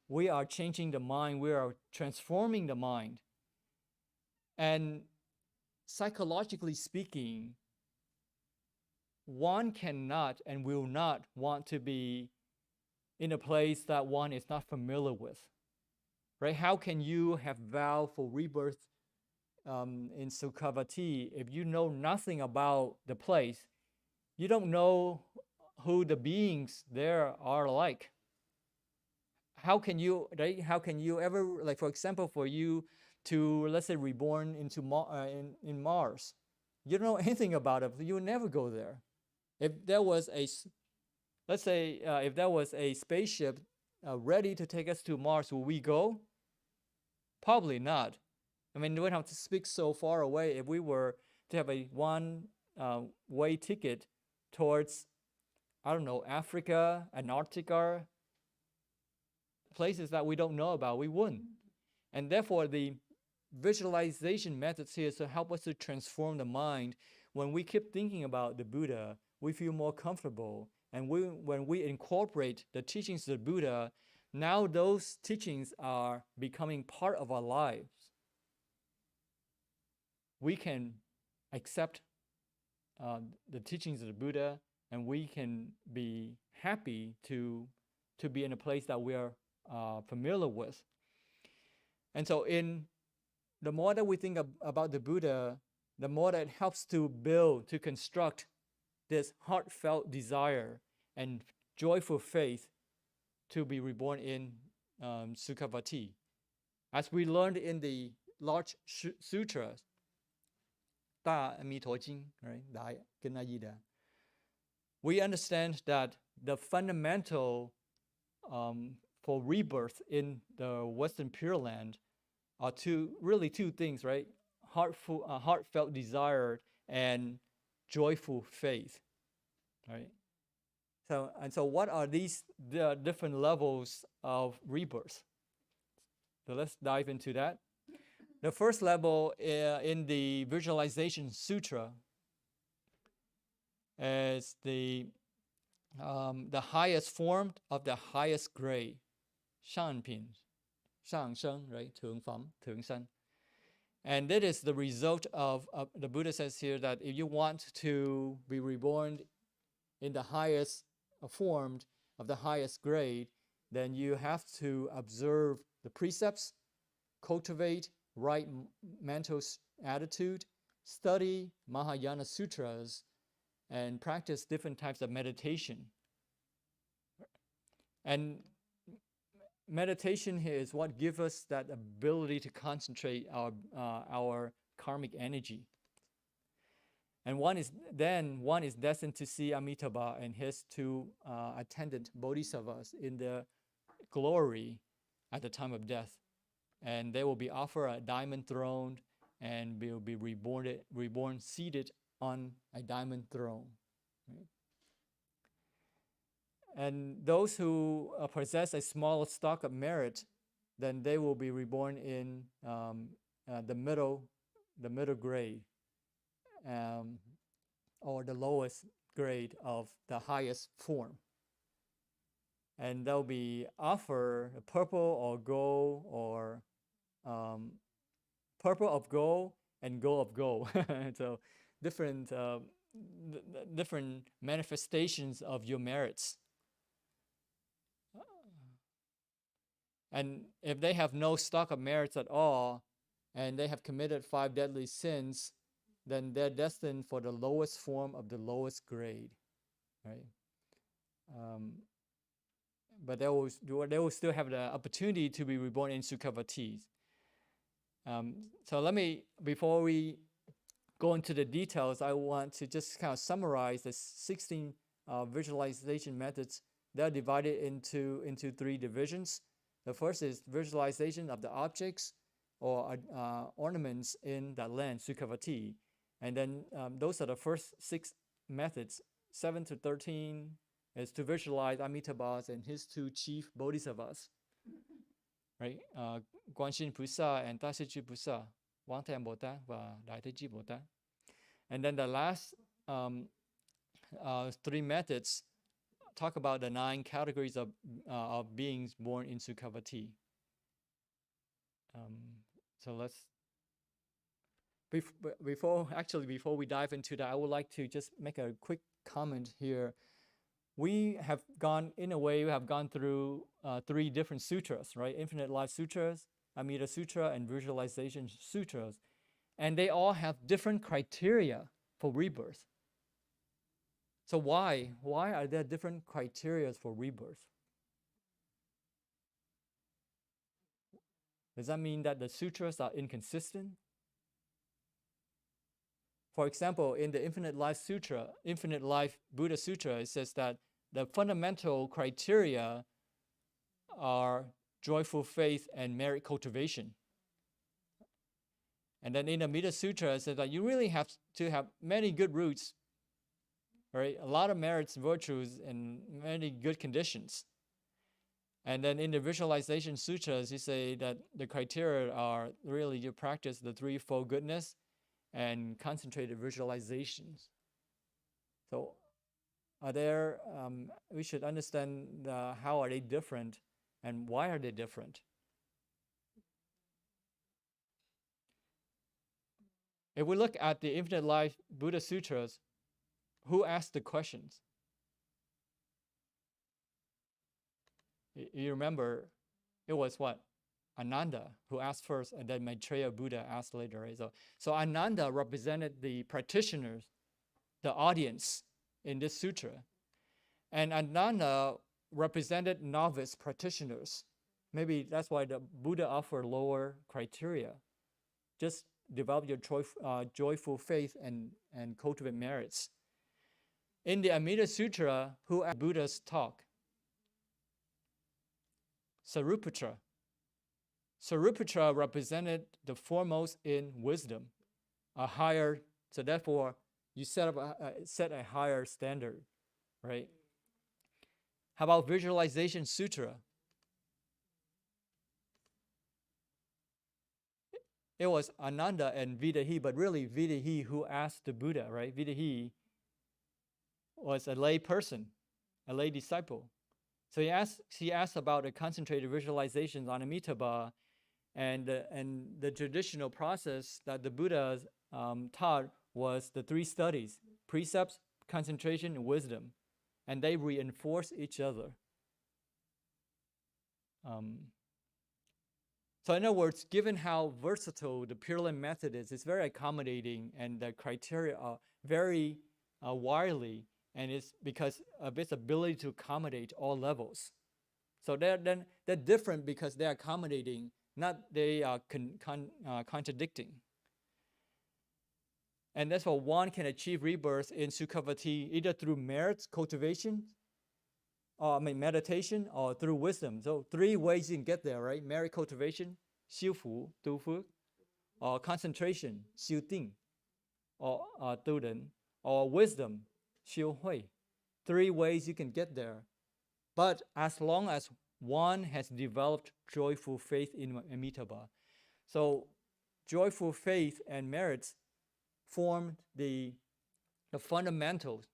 we are changing the mind, we are transforming the mind. And psychologically speaking, one cannot and will not want to be in a place that one is not familiar with. Right? How can you have vow for rebirth in Sukhavati if you know nothing about the place? You don't know who the beings there are like. How can you ever, like, for example, for you to, let's say, reborn into in Mars, you don't know anything about it. You will never go there. If there was let's say, if there was a spaceship ready to take us to Mars, will we go? Probably not. I mean, we don't have to speak so far away. If we were to have a one-way ticket towards, I don't know, Africa, Antarctica, places that we don't know about, we wouldn't. And therefore, the visualization methods here is to help us to transform the mind. When we keep thinking about the Buddha, we feel more comfortable And when we incorporate the teachings of the Buddha, now those teachings are becoming part of our lives. We can accept the teachings of the Buddha, and we can be happy to be in a place that we are familiar with. And so the more that we think about the Buddha, the more that it helps to build, to construct this heartfelt desire and joyful faith to be reborn in Sukhavati. As we learned in the large sutras, 大阿弥陀经, right? 大跟阿依达, we understand that the fundamental for rebirth in the Western Pure Land are two things, right? Heartfelt desire and joyful faith, right? So what are these different levels of rebirth? So let's dive into that. The first level in the Visualization Sutra is the highest form of the highest grade, 上品, 上升, right? ถึงphẩm, ถึง身. And that is the result of the Buddha says here that if you want to be reborn in the highest form of the highest grade, then you have to observe the precepts, cultivate right mental attitude, study Mahayana Sutras, and practice different types of meditation. And meditation here is what gives us that ability to concentrate our karmic energy. And one is destined to see Amitabha and his two attendant bodhisattvas in the glory at the time of death. And they will be offered a diamond throne and will be reborn seated on a diamond throne. Right? And those who possess a small stock of merit, then they will be reborn in the middle grade, or the lowest grade of the highest form. And they'll be offered a purple or gold, or purple of gold and gold of gold. So different manifestations of your merits. And if they have no stock of merits at all, and they have committed 5 deadly sins, then they're destined for the lowest form of the lowest grade, right? But they will still have the opportunity to be reborn in Sukhavati. So before we go into the details, I want to just kind of summarize the 16 visualization methods. They're divided into 3 divisions. The first is visualization of the objects or ornaments in that land, Sukhavati. And then those are the first 6 methods. 7 to 13 is to visualize Amitabha and his 2 chief bodhisattvas, right? Guanshin Pusa and Tashichi Pusa, Wangtan Bota và Đại Thế Chí Bota. And then the last 3 methods talk about the 9 categories of beings born in Sukhavati. So let's before we dive into that, I would like to just make a quick comment here. We have gone through 3 different sutras, right? Infinite Life Sutras, Amida Sutra, and Visualization Sutras. And they all have different criteria for rebirth. So why are there different criteria for rebirth? Does that mean that the sutras are inconsistent? For example, in the Infinite Life Sutra, Infinite Life Buddha Sutra, it says that the fundamental criteria are joyful faith and merit cultivation. And then in the Amida Sutra, it says that you really have to have many good roots, right? A lot of merits, virtues, and many good conditions. And then in the Visualization Sutras, you say that the criteria are really you practice the threefold goodness and concentrated visualizations. So are there? We should understand how are they different, and why are they different. If we look at the Infinite Life Buddha Sutras, who asked the questions? You remember, it was what? Ananda who asked first, and then Maitreya Buddha asked later. Right? So Ananda represented the practitioners, the audience in this sutra. And Ananda represented novice practitioners. Maybe that's why the Buddha offered lower criteria. Just develop your joyful faith and cultivate merits. In the Amida Sutra, who asked Buddha's talk? Sariputta. Sariputta represented the foremost in wisdom, a higher, so therefore you set a higher standard, right? How about Visualization Sutra? It was Ananda and Vidahi, but really Vidahi who asked the Buddha, right? Vidahi was a lay person, a lay disciple. So he asked about the concentrated visualizations on Amitabha and the traditional process that the Buddha taught was the three studies: precepts, concentration, and wisdom. And they reinforce each other. So in other words, given how versatile the Pure Land method is, it's very accommodating, and the criteria are very widely, and it's because of its ability to accommodate all levels. So they're different because they're accommodating, not they are contradicting. And that's why one can achieve rebirth in Sukhavati either through merits, cultivation, meditation, or through wisdom. So three ways you can get there, right? Merit cultivation, 修福, 度福, or concentration, 修定, or 度人, or wisdom, 修慧. Three ways you can get there. But as long as one has developed joyful faith in Amitabha. So joyful faith and merits form the fundamentals,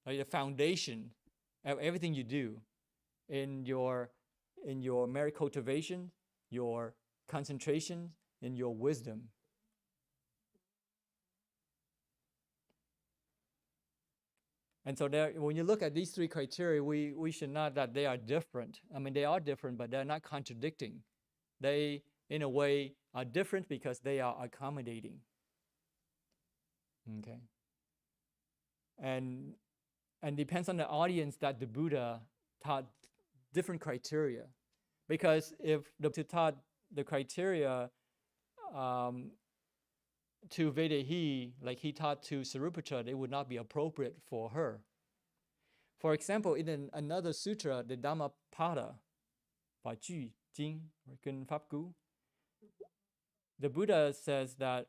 right, the foundation of everything you do in your merit cultivation, your concentration, and your wisdom. And so when you look at these three criteria, we should not that they are different. I mean, they are different, but they're not contradicting. They, in a way, are different because they are accommodating. Okay. And depends on the audience that the Buddha taught different criteria. Because if the Buddha taught the criteria to Vedahi, like he taught to Sariputta, it would not be appropriate for her. For example, in another sutra, the Dhammapada, Pháp Ju Jing, the Buddha says that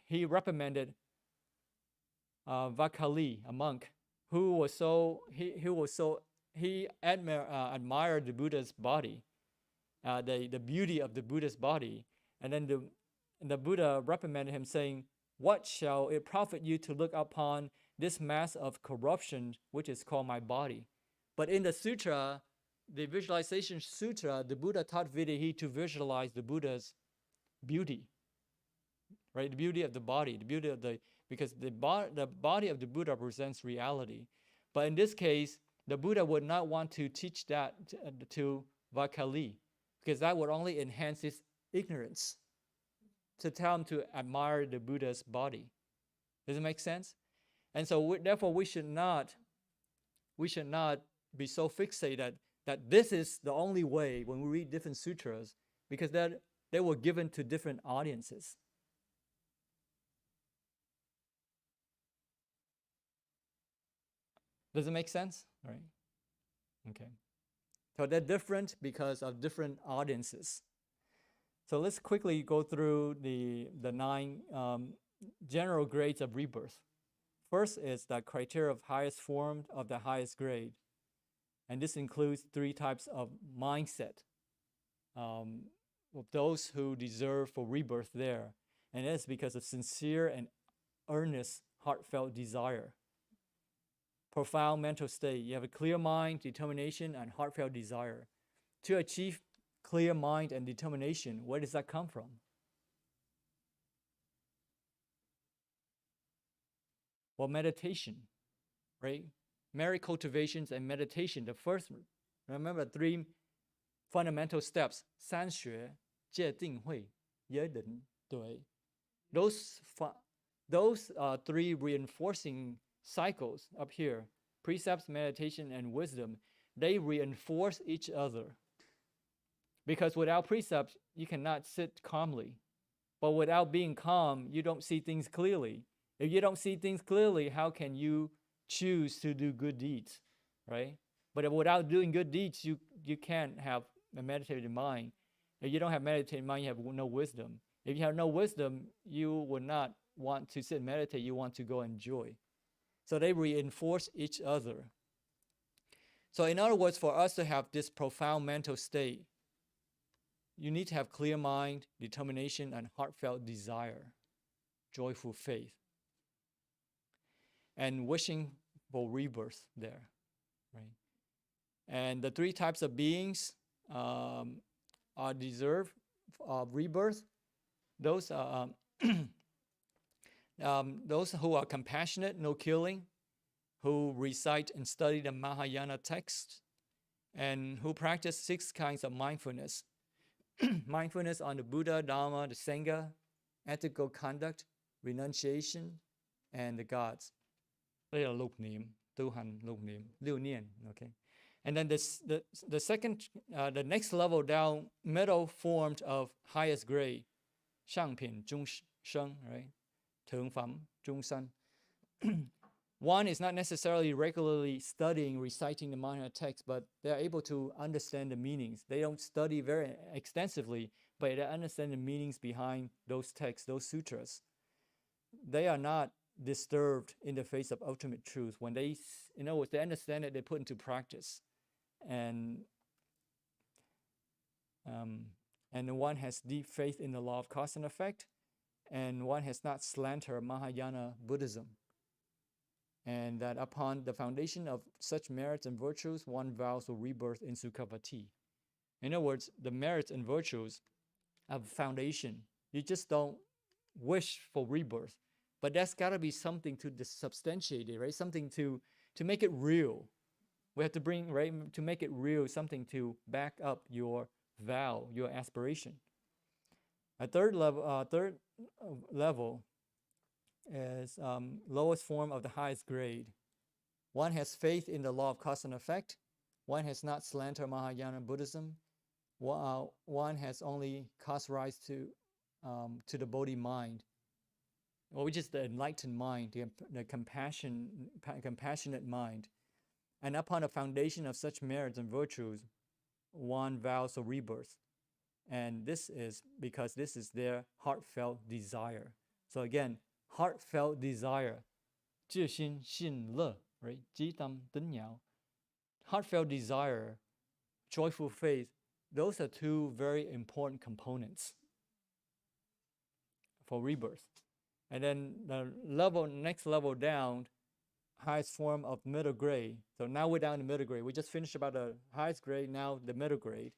he reprimanded Vakali, a monk, who admired the Buddha's body, the beauty of the Buddha's body, and then the Buddha reprimanded him, saying, "What shall it profit you to look upon this mass of corruption, which is called my body?" But in the sutra, the Visualization Sutra, the Buddha taught Vidahi to visualize the Buddha's beauty. Right, the beauty of the body, because the body of the Buddha represents reality. But in this case, the Buddha would not want to teach that to Vakali, because that would only enhance his ignorance, to tell him to admire the Buddha's body. Does it make sense? And so therefore we should not be so fixated that this is the only way when we read different sutras, because they were given to different audiences. Does it make sense? All right. Okay. So they're different because of different audiences. So let's quickly go through the 9 general grades of rebirth. First is the criteria of highest form of the highest grade. And this includes 3 types of mindset of those who deserve for rebirth there. And that's because of sincere and earnest heartfelt desire. Profound mental state. You have a clear mind, determination, and heartfelt desire. To achieve clear mind and determination, where does that come from? Well, meditation, right? Merit cultivations and meditation. The first, remember, 3 fundamental steps: 三学、戒定慧、约定对. Those 3 reinforcing cycles up here, precepts, meditation, and wisdom, they reinforce each other. Because without precepts, you cannot sit calmly. But without being calm, you don't see things clearly. If you don't see things clearly, how can you choose to do good deeds, right? But without doing good deeds, you can't have a meditative mind. If you don't have meditative mind, you have no wisdom. If you have no wisdom, you would not want to sit and meditate. You want to go enjoy. So they reinforce each other. So in other words, for us to have this profound mental state, you need to have clear mind, determination, and heartfelt desire, joyful faith, and wishing for rebirth there, right? And the 3 types of beings are deserve of rebirth. Those are those who are compassionate, no killing, who recite and study the Mahayana texts, and who practice 6 kinds of mindfulness. Mindfulness on the Buddha, Dharma, the Sangha, ethical conduct, renunciation, and the gods. Đây là lục niệm, tu hành lục niệm, lưu niệm, okay? And then the second, the next level down, middle formed of highest grade, 上品中生, right? 同phẩm中生. One is not necessarily regularly studying, reciting the Mahayana text, but they're able to understand the meanings. They don't study very extensively, but they understand the meanings behind those texts, those sutras. They are not disturbed in the face of ultimate truth. When they, in other words, they understand it, they put into practice. And one has deep faith in the law of cause and effect, and one has not slandered Mahayana Buddhism. And that upon the foundation of such merits and virtues, one vows for rebirth in Sukhavati. In other words, the merits and virtues of foundation. You just don't wish for rebirth, but that's got to be something to substantiate it, right? Something to make it real. We have to bring, right, to make it real, something to back up your vow, your aspiration. A third level is lowest form of the highest grade. One has faith in the law of cause and effect. One has not slandered Mahayana Buddhism. One has only caused rise to the Bodhi mind, which is the enlightened mind, the compassionate mind. And upon the foundation of such merits and virtues, one vows a rebirth. And this is because this is their heartfelt desire. So again, heartfelt desire, 至心信乐, right? 激tâm tín nhạo. Heartfelt desire, joyful faith, those are 2 very important components for rebirth. And then the next level down, highest form of middle grade. So now we're down in the middle grade. We just finished about the highest grade, now the middle grade.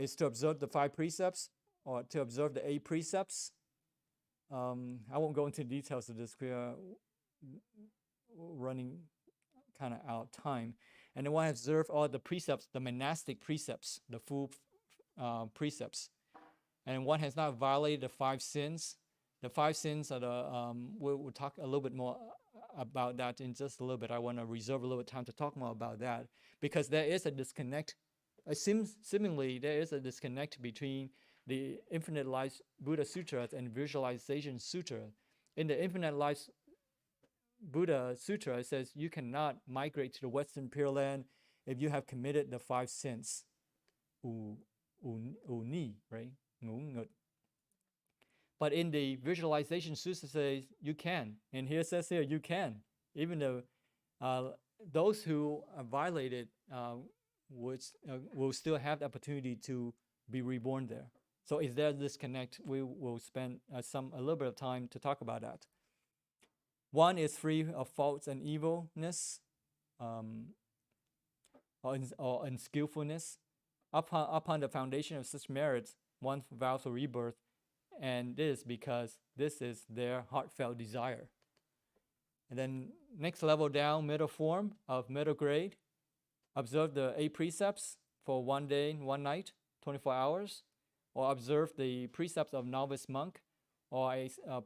Is to observe the 5 precepts, or to observe the 8 precepts. I won't go into details of this. We are running kind of out of time. And then one observe all the precepts, the monastic precepts, the full precepts. And one has not violated the 5 sins. The 5 sins are the, we'll talk a little bit more about that in just a little bit. I want to reserve a little time to talk more about that, because there is a disconnect. Seemingly, there is a disconnect between the Infinite Life Buddha Sutras and Visualization Sutra. In the Infinite Life Buddha Sutra, it says you cannot migrate to the Western Pure Land if you have committed the 5 sins. Ni, right? But in the Visualization Sutra, says you can. And here it says here, you can. Even though those who violated will still have the opportunity to be reborn there. So is there a disconnect? We will spend a little bit of time to talk about that. One is free of faults and evilness, um, or unskillfulness. Upon the foundation of such merits, one vows for rebirth, and this because this is their heartfelt desire. And then next level down, middle form of middle grade, observe the 8 precepts for 1 day, 1 night, 24 hours, or observe the precepts of novice monk, or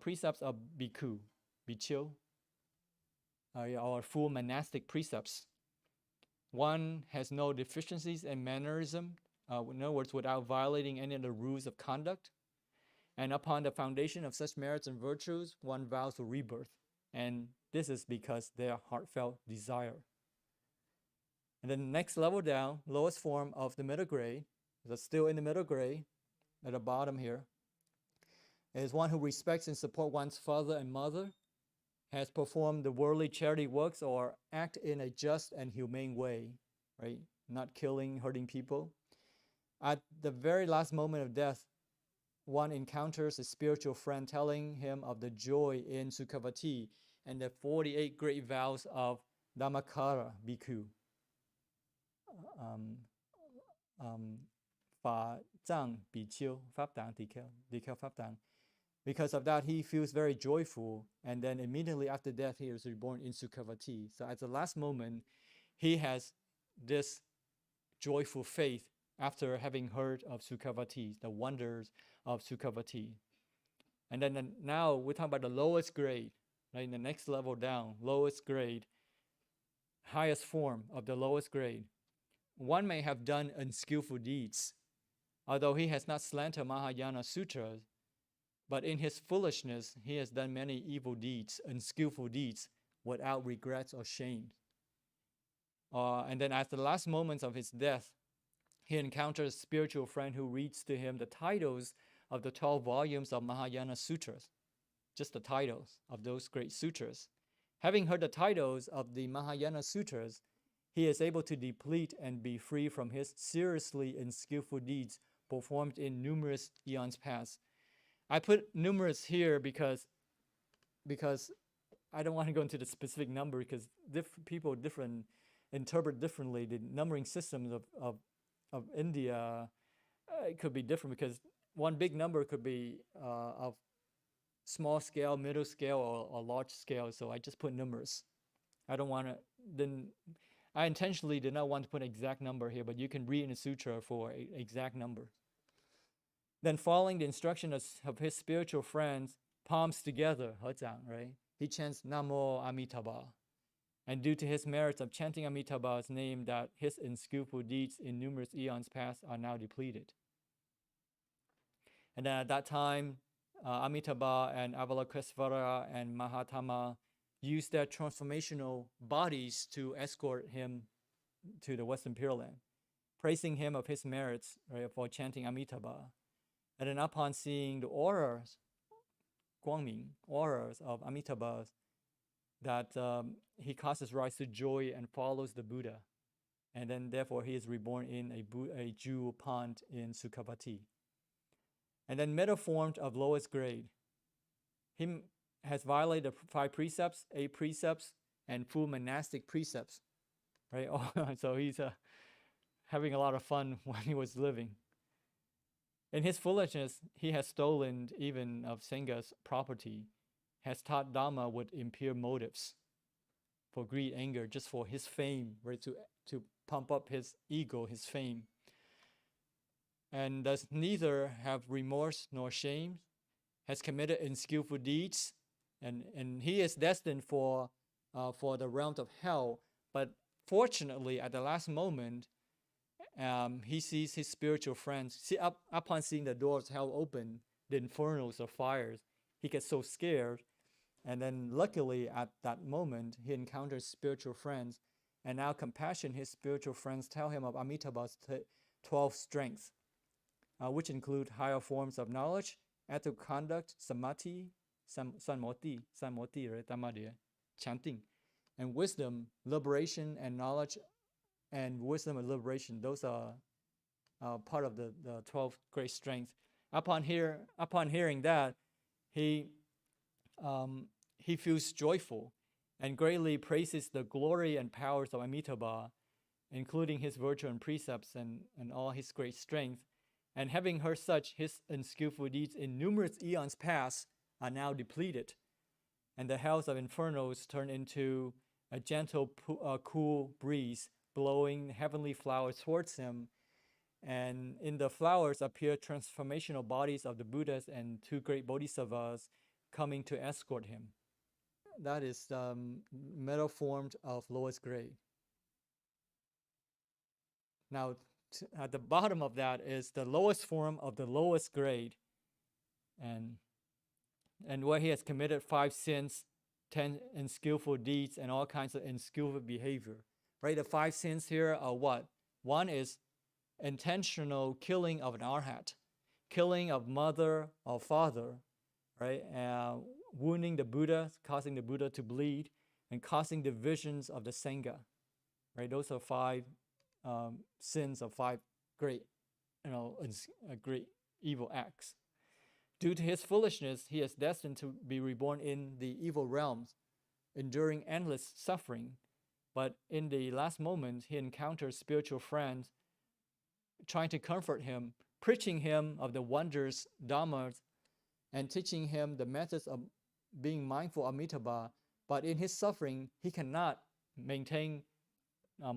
precepts of bhikkhu, bhikkhu, or full monastic precepts. One has no deficiencies in mannerism, in other words, without violating any of the rules of conduct. And upon the foundation of such merits and virtues, one vows for rebirth. And this is because their heartfelt desire. And then next level down, lowest form of the middle grade, that's still in the middle grade, at the bottom here, is one who respects and supports one's father and mother, has performed the worldly charity works or act in a just and humane way, right? Not killing, hurting people. At the very last moment of death, one encounters a spiritual friend telling him of the joy in Sukhavati and the 48 great vows of Dhammakara Bhikkhu. Phà Zhang Bhikkhu, Pháp Tạng Tỳ Kheo Pháp Tạng. Because of that, he feels very joyful, and then immediately after death, he is reborn in Sukhavati. So at the last moment, he has this joyful faith after having heard of Sukhavati, the wonders of Sukhavati. And then now we're talking about the lowest grade, right? In the next level down, lowest grade, highest form of the lowest grade. One may have done unskillful deeds, although he has not slandered Mahayana Sutras, but in his foolishness, he has done many evil deeds, unskillful deeds, without regrets or shame. And then at the last moments of his death, he encounters a spiritual friend who reads to him the titles of the 12 volumes of Mahayana Sutras, just the titles of those great sutras. Having heard the titles of the Mahayana Sutras, he is able to deplete and be free from his seriously unskillful deeds performed in numerous eons past. I put numerous here because I don't want to go into the specific number, because people interpret differently. The numbering systems of India, it could be different, because one big number could be of small scale, middle scale, or large scale. So I just put numbers. I don't want to. I intentionally did not want to put an exact number here, but you can read in the sutra for an exact number. Then, following the instruction of his spiritual friends, palms together, Hezang, right? He chants Namo Amitabha. And due to his merits of chanting Amitabha's name, that his unskillful deeds in numerous eons past are now depleted. And then at that time, Amitabha and Avalokitesvara and Mahatma used their transformational bodies to escort him to the Western Pure Land, praising him of his merits, right, for chanting Amitabha. And then upon seeing the auras, Guangming, auras of Amitabha, that he causes rise to joy and follows the Buddha. And then therefore he is reborn in a jewel pond in Sukhavati. And then middle form of lowest grade. He has violated the 5 precepts, 8 precepts, and full monastic precepts, right? So he's having a lot of fun when he was living. In his foolishness, he has stolen even of Sangha's property, has taught Dhamma with impure motives, for greed, anger, just for his fame, right? To pump up his ego, his fame. And does neither have remorse nor shame, has committed unskillful deeds, and he is destined for the realms of hell. But fortunately, at the last moment, he sees his spiritual friends. Upon seeing the doors of hell open, the infernos or fires, he gets so scared. And then luckily at that moment, he encounters spiritual friends. And now compassion, his spiritual friends tell him of Amitabha's 12 strengths, which include higher forms of knowledge, ethical conduct, samadhi, sanmoti, right, tamadhi, chanting, and wisdom, liberation, and knowledge, and wisdom and liberation. Those are part of the 12 great strengths. Upon hearing that, he he feels joyful and greatly praises the glory and powers of Amitabha, including his virtue and precepts and all his great strength. And having heard such, his unskillful deeds in numerous eons past are now depleted, and the hells of infernos turn into a gentle, cool breeze blowing heavenly flowers towards him. And in the flowers appear transformational bodies of the Buddhas and two great bodhisattvas coming to escort him. That is the metal form of lowest grade. Now, at the bottom of that is the lowest form of the lowest grade, and where he has committed 5 sins, 10 unskillful deeds, and all kinds of unskillful behavior. Right? The 5 sins here are what? One is intentional killing of an arhat, killing of mother or father, right? Wounding the Buddha, causing the Buddha to bleed, and causing divisions of the Sangha. Right? Those are 5 sins of 5 great, great evil acts. Due to his foolishness, he is destined to be reborn in the evil realms, enduring endless suffering. But in the last moment, he encounters spiritual friends trying to comfort him, preaching him of the wonders, dhammas, and teaching him the methods of being mindful of Amitabha. But in his suffering, he cannot maintain the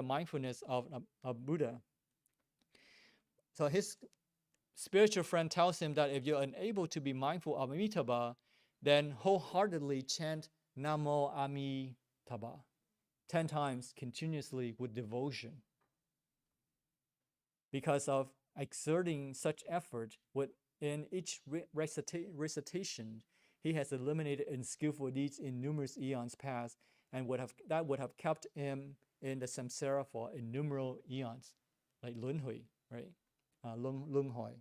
mindfulness of Buddha. So his spiritual friend tells him that if you're unable to be mindful of Amitabha, then wholeheartedly chant Namo Amitabha 10 times continuously with devotion. Because of exerting such effort within each recitation, he has eliminated unskillful deeds in numerous eons past, and that would have kept him in the samsara for innumerable eons, like Lunhui, right? Lunghoi.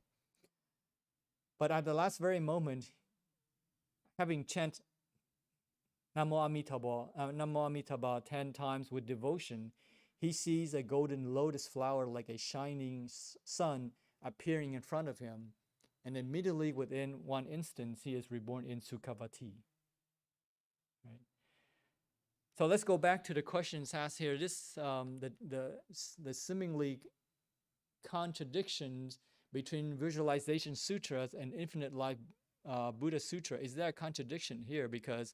But at the last very moment, having chanted Namo Amitabha 10 times with devotion, he sees a golden lotus flower like a shining sun appearing in front of him, and immediately within 1 instant, he is reborn in Sukhavati. Right? So let's go back to the questions asked here. This the seemingly contradictions between Visualization Sutras and Infinite Life Buddha Sutra. Is there a contradiction here? Because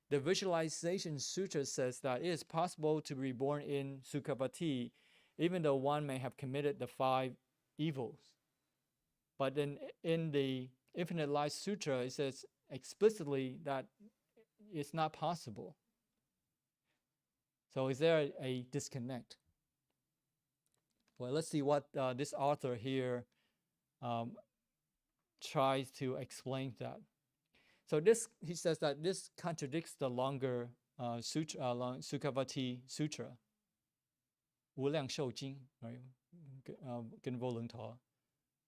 the Visualization Sutra says that it is possible to be reborn in Sukhavati, even though one may have committed the 5 evils. But then in the Infinite Life Sutra, it says explicitly that it's not possible. So is there a disconnect? Well, let's see what this author here tries to explain that. So he says that this contradicts the longer Sukhavati Sutra, 无量寿经, right?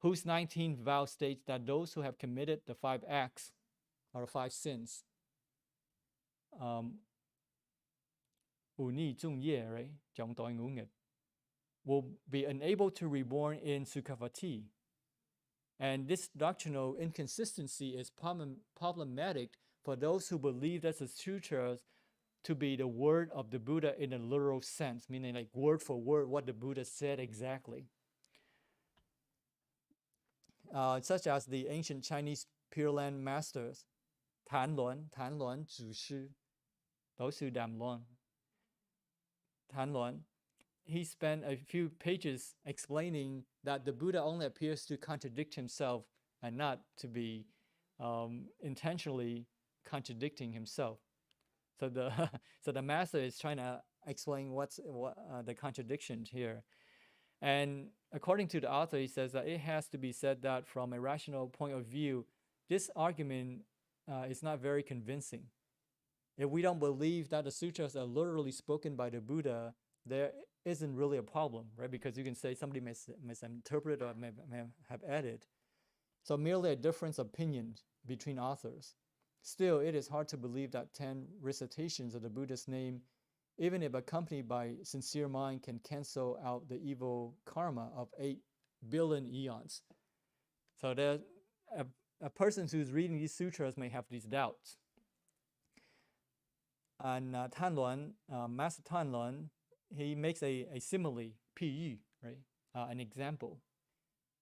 Whose 19th vow states that those who have committed the 5 acts or 5 sins, 忤逆眾業, right? 障礙五nghiệp, will be unable to reborn in Sukhavati. And this doctrinal inconsistency is problematic for those who believe that the sutras to be the word of the Buddha in a literal sense, meaning like word for word what the Buddha said exactly. Such as the ancient Chinese Pure Land masters, Tan Luan, Zhu Shi, those who Dam Luan. Tan Luan, he spent a few pages explaining that the Buddha only appears to contradict himself and not to be intentionally contradicting himself. So the master is trying to explain what the contradiction here. And according to the author, he says that it has to be said that from a rational point of view, this argument is not very convincing. If we don't believe that the sutras are literally spoken by the Buddha, there isn't really a problem, right? Because you can say somebody misinterpreted or may have added. So merely a difference of opinion between authors. Still, it is hard to believe that 10 recitations of the Buddha's name, even if accompanied by sincere mind, can cancel out the evil karma of 8 billion eons. So there a person who's reading these sutras may have these doubts. And Tanluan, Master Tanluan, he makes a simile, 譬喻, right? An example.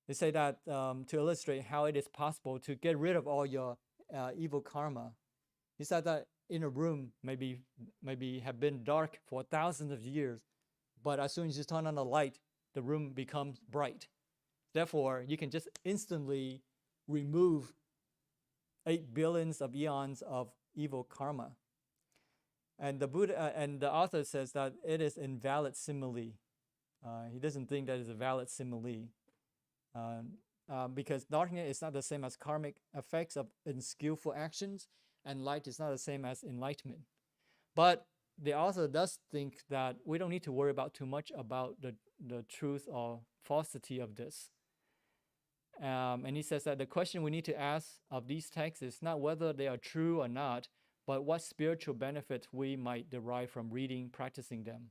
They say that to illustrate how it is possible to get rid of all your evil karma. He said that in a room maybe have been dark for thousands of years, but as soon as you turn on the light, the room becomes bright. Therefore, you can just instantly remove 8 billions of eons of evil karma. And the Buddha and the author says that it is invalid simile. He doesn't think that is a valid simile. Because darkness is not the same as karmic effects of unskillful actions, and light is not the same as enlightenment. But the author does think that we don't need to worry about too much about the truth or falsity of this. And he says that the question we need to ask of these texts is not whether they are true or not, but what spiritual benefit we might derive from reading, practicing them.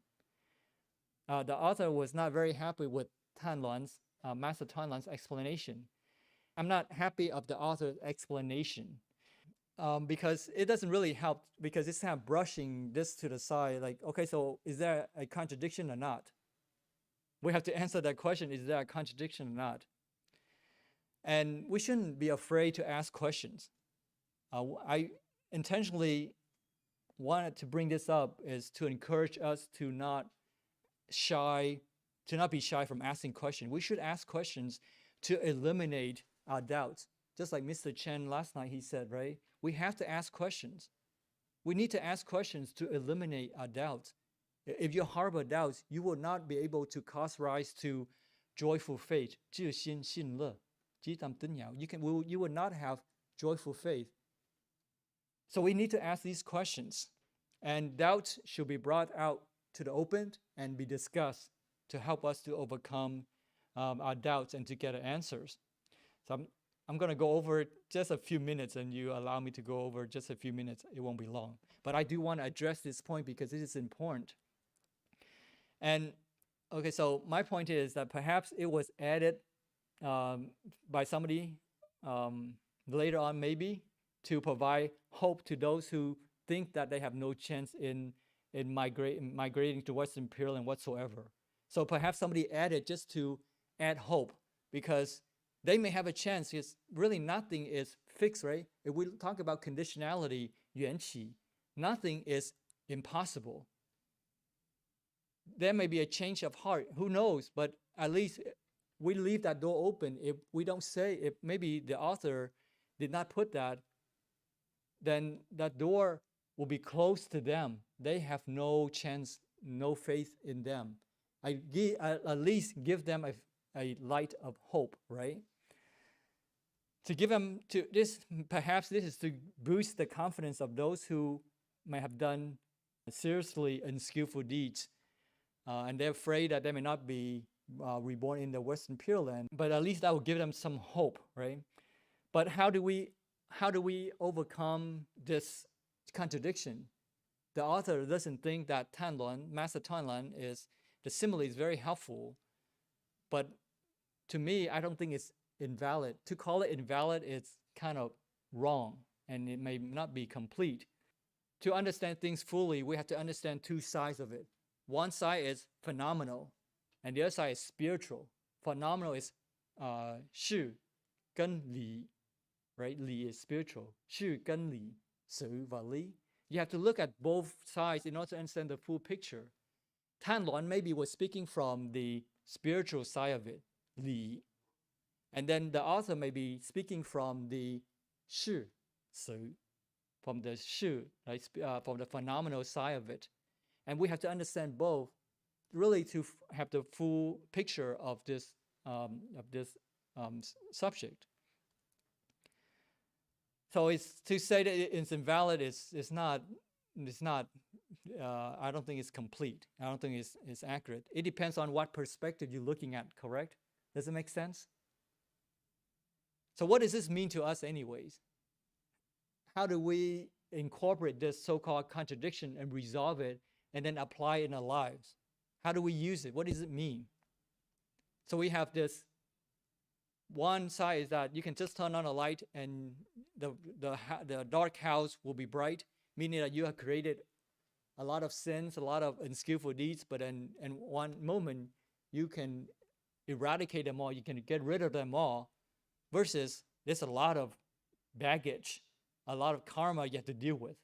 The author was not very happy with Tanluan's, Master Tanluan's explanation. I'm not happy of the author's explanation because it doesn't really help, because it's kind of brushing this to the side, like, okay, so is there a contradiction or not? We have to answer that question, is there a contradiction or not? And we shouldn't be afraid to ask questions. I intentionally wanted to bring this up is to encourage us to not be shy from asking questions. We should ask questions to eliminate our doubts. Just like Mr. Chen last night, he said, right? We have to ask questions. We need to ask questions to eliminate our doubts. If you harbor doubts, you will not be able to cause rise to joyful faith. 自心信乐, 鸡蛋灯鸟. You will not have joyful faith. So we need to ask these questions. And doubts should be brought out to the open and be discussed to help us to overcome our doubts and to get answers. So I'm going to go over just a few minutes, and you allow me to go over just a few minutes. It won't be long. But I do want to address this point because it is important. And, okay, so my point is that perhaps it was added by somebody later on maybe to provide hope to those who think that they have no chance in migrating to Western Imperial and whatsoever. So perhaps somebody added just to add hope, because they may have a chance, because really nothing is fixed, right? If we talk about conditionality, 缘起, nothing is impossible. There may be a change of heart, who knows, but at least we leave that door open. If we don't say, if maybe the author did not put that, then that door will be closed to them. They have no chance, no faith in them. I at least give them a light of hope, right? To give them to this, perhaps this is to boost the confidence of those who may have done seriously unskillful deeds, and they're afraid that they may not be reborn in the Western Pure Land. But at least that will give them some hope, right? But how do we overcome this contradiction? The author doesn't think that Tanluan, Master Tanluan, the simile is very helpful, but to me, I don't think it's invalid. To call it invalid is kind of wrong, and it may not be complete. To understand things fully, we have to understand two sides of it. One side is phenomenal, and the other side is spiritual. Phenomenal is 事跟理, right? 理 is spiritual. 事跟理, 实和理. You have to look at both sides in order to understand the full picture. Tanluan maybe was speaking from the spiritual side of it, 理. And then the author may be speaking from the 事, 实, from the 事, right? From the phenomenal side of it. And we have to understand both, really, to have the full picture of this subject. So it's to say that it's invalid is not. I don't think it's complete. I don't think it's accurate. It depends on what perspective you're looking at. Correct? Does it make sense? So what does this mean to us, anyways? How do we incorporate this so-called contradiction and resolve it, and then apply it in our lives? How do we use it? What does it mean? So we have this One side is that you can just turn on a light and the dark house will be bright, meaning that you have created a lot of sins, a lot of unskillful deeds, but in one moment you can eradicate them all, you can get rid of them all, versus there's a lot of baggage, a lot of karma you have to deal with.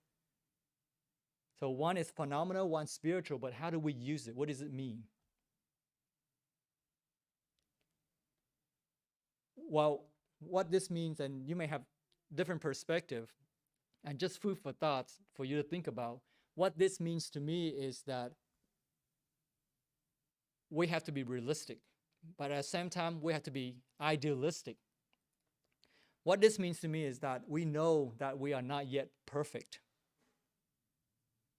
So one is phenomenal, one spiritual, but how do we use it? What does it mean? Well, what this means, and you may have different perspective, and just food for thoughts for you to think about. What this means to me is that we have to be realistic, but at the same time, we have to be idealistic. What this means to me is that we know that we are not yet perfect,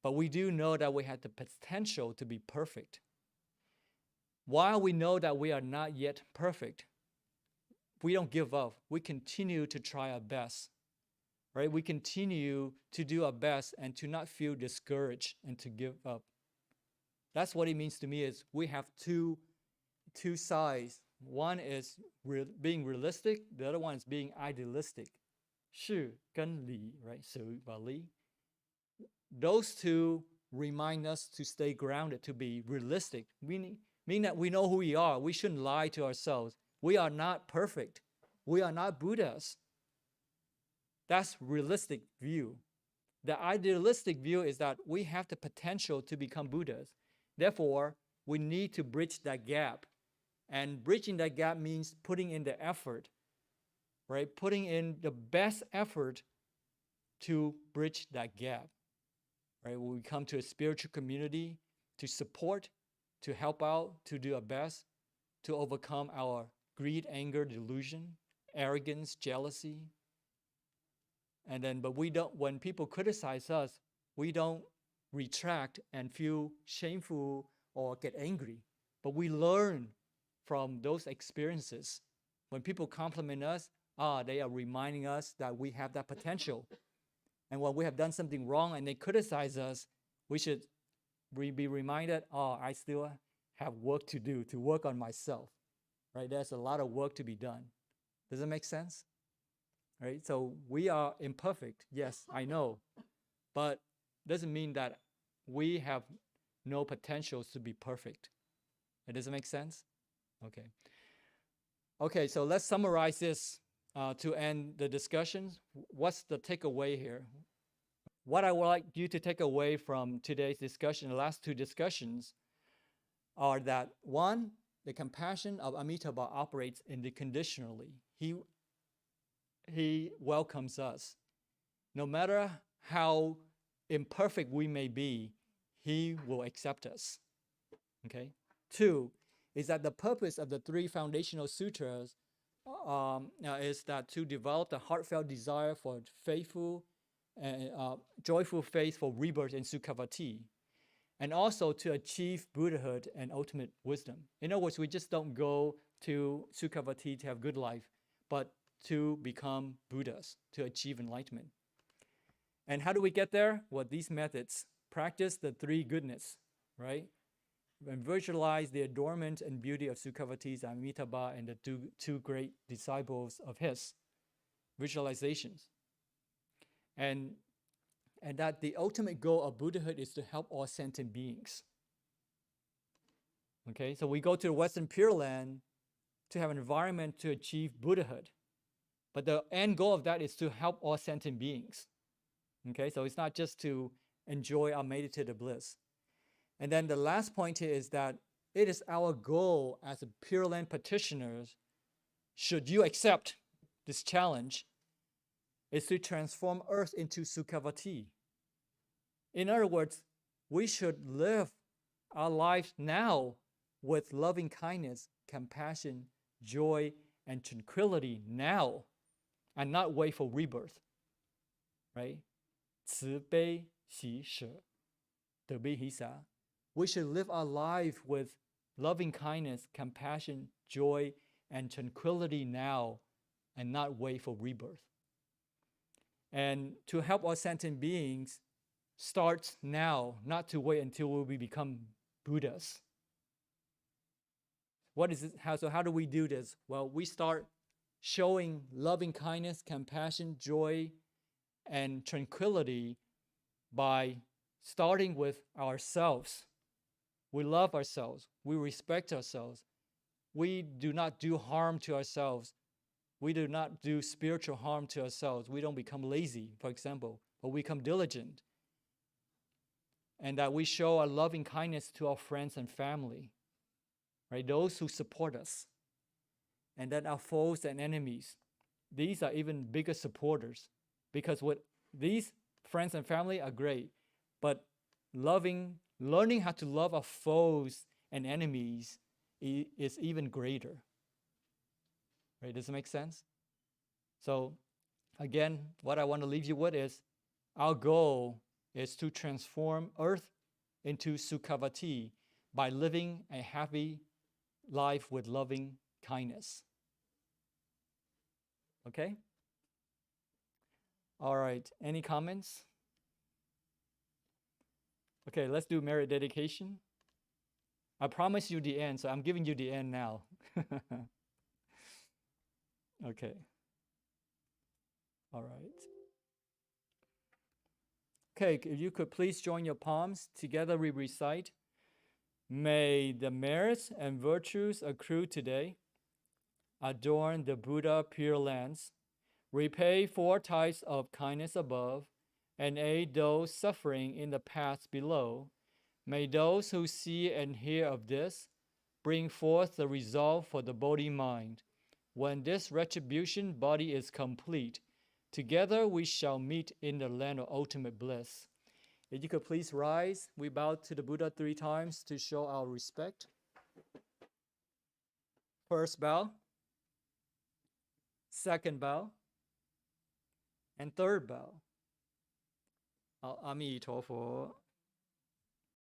but we do know that we have the potential to be perfect. While we know that we are not yet perfect, we don't give up. We continue to try our best, right? We continue to do our best and to not feel discouraged and to give up. That's what it means to me is we have two sides. One is being realistic. The other one is being idealistic. 是跟理, right? 实和理. Those two remind us to stay grounded, to be realistic, meaning that we know who we are. We shouldn't lie to ourselves. We are not perfect. We are not Buddhas. That's realistic view. The idealistic view is that we have the potential to become Buddhas. Therefore, we need to bridge that gap. And bridging that gap means putting in the effort, right? Putting in the best effort to bridge that gap, right? When we come to a spiritual community to support, to help out, to do our best, to overcome our greed, anger, delusion, arrogance, jealousy. And then, but we don't, when people criticize us, we don't retract and feel shameful or get angry. But we learn from those experiences. When people compliment us, they are reminding us that we have that potential. And when we have done something wrong and they criticize us, we should be reminded, I still have work to do, to work on myself. Right? There's a lot of work to be done. Does that make sense? Right? So we are imperfect. Yes, I know. But doesn't mean that we have no potentials to be perfect. It doesn't make sense? Okay. Okay, so let's summarize this to end the discussion. What's the takeaway here? What I would like you to take away from today's discussion, the last two discussions, are that one, the compassion of Amitabha operates unconditionally. He welcomes us. No matter how imperfect we may be, he will accept us. Okay? Two, is that the purpose of the three foundational sutras is that to develop the heartfelt desire for faithful and joyful faith for rebirth in Sukhavati, and also to achieve Buddhahood and ultimate wisdom. In other words, we just don't go to Sukhavati to have good life, but to become Buddhas, to achieve enlightenment. And how do we get there? Well, these methods practice the three goodness, right? And visualize the adornment and beauty of Sukhavati's Amitabha and the two great disciples of his. Visualizations. And that the ultimate goal of Buddhahood is to help all sentient beings. Okay, so we go to the Western Pure Land to have an environment to achieve Buddhahood. But the end goal of that is to help all sentient beings. Okay, so it's not just to enjoy our meditative bliss. And then the last point here is that it is our goal as a Pure Land petitioners, should you accept this challenge, is to transform Earth into Sukhavati. In other words, we should live our lives now with loving kindness, compassion, joy, and tranquility now, and not wait for rebirth. Right? 慈悲喜舍, 德悲喜舍. We should live our life with loving kindness, compassion, joy, and tranquility now, and not wait for rebirth. And to help all sentient beings starts now, not to wait until we become Buddhas. What is it? How do we do this? Well, we start showing loving kindness, compassion, joy, and tranquility by starting with ourselves. We love ourselves. We respect ourselves. We do not do harm to ourselves. We do not do spiritual harm to ourselves. We don't become lazy, for example, but we become diligent. And that we show a loving kindness to our friends and family, right? Those who support us. And then our foes and enemies. These are even bigger supporters, because what these friends and family are great, but learning how to love our foes and enemies is even greater. Right? Does it make sense? So again, what I want to leave you with is our goal is to transform earth into Sukhavati by living a happy life with loving kindness. Okay? All right. Any comments? Okay, let's do merit dedication. I promised you the end, so I'm giving you the end now. Okay. All right. Okay, if you could please join your palms. Together we recite, may the merits and virtues accrue today adorn the Buddha Pure Lands, repay 4 types of kindness above, and aid those suffering in the paths below. May those who see and hear of this bring forth the resolve for the Bodhi mind. When this retribution body is complete, together we shall meet in the land of ultimate bliss. If you could please rise, we bow to the Buddha 3 times to show our respect. First bow, second bow, and third bow. Amitabha.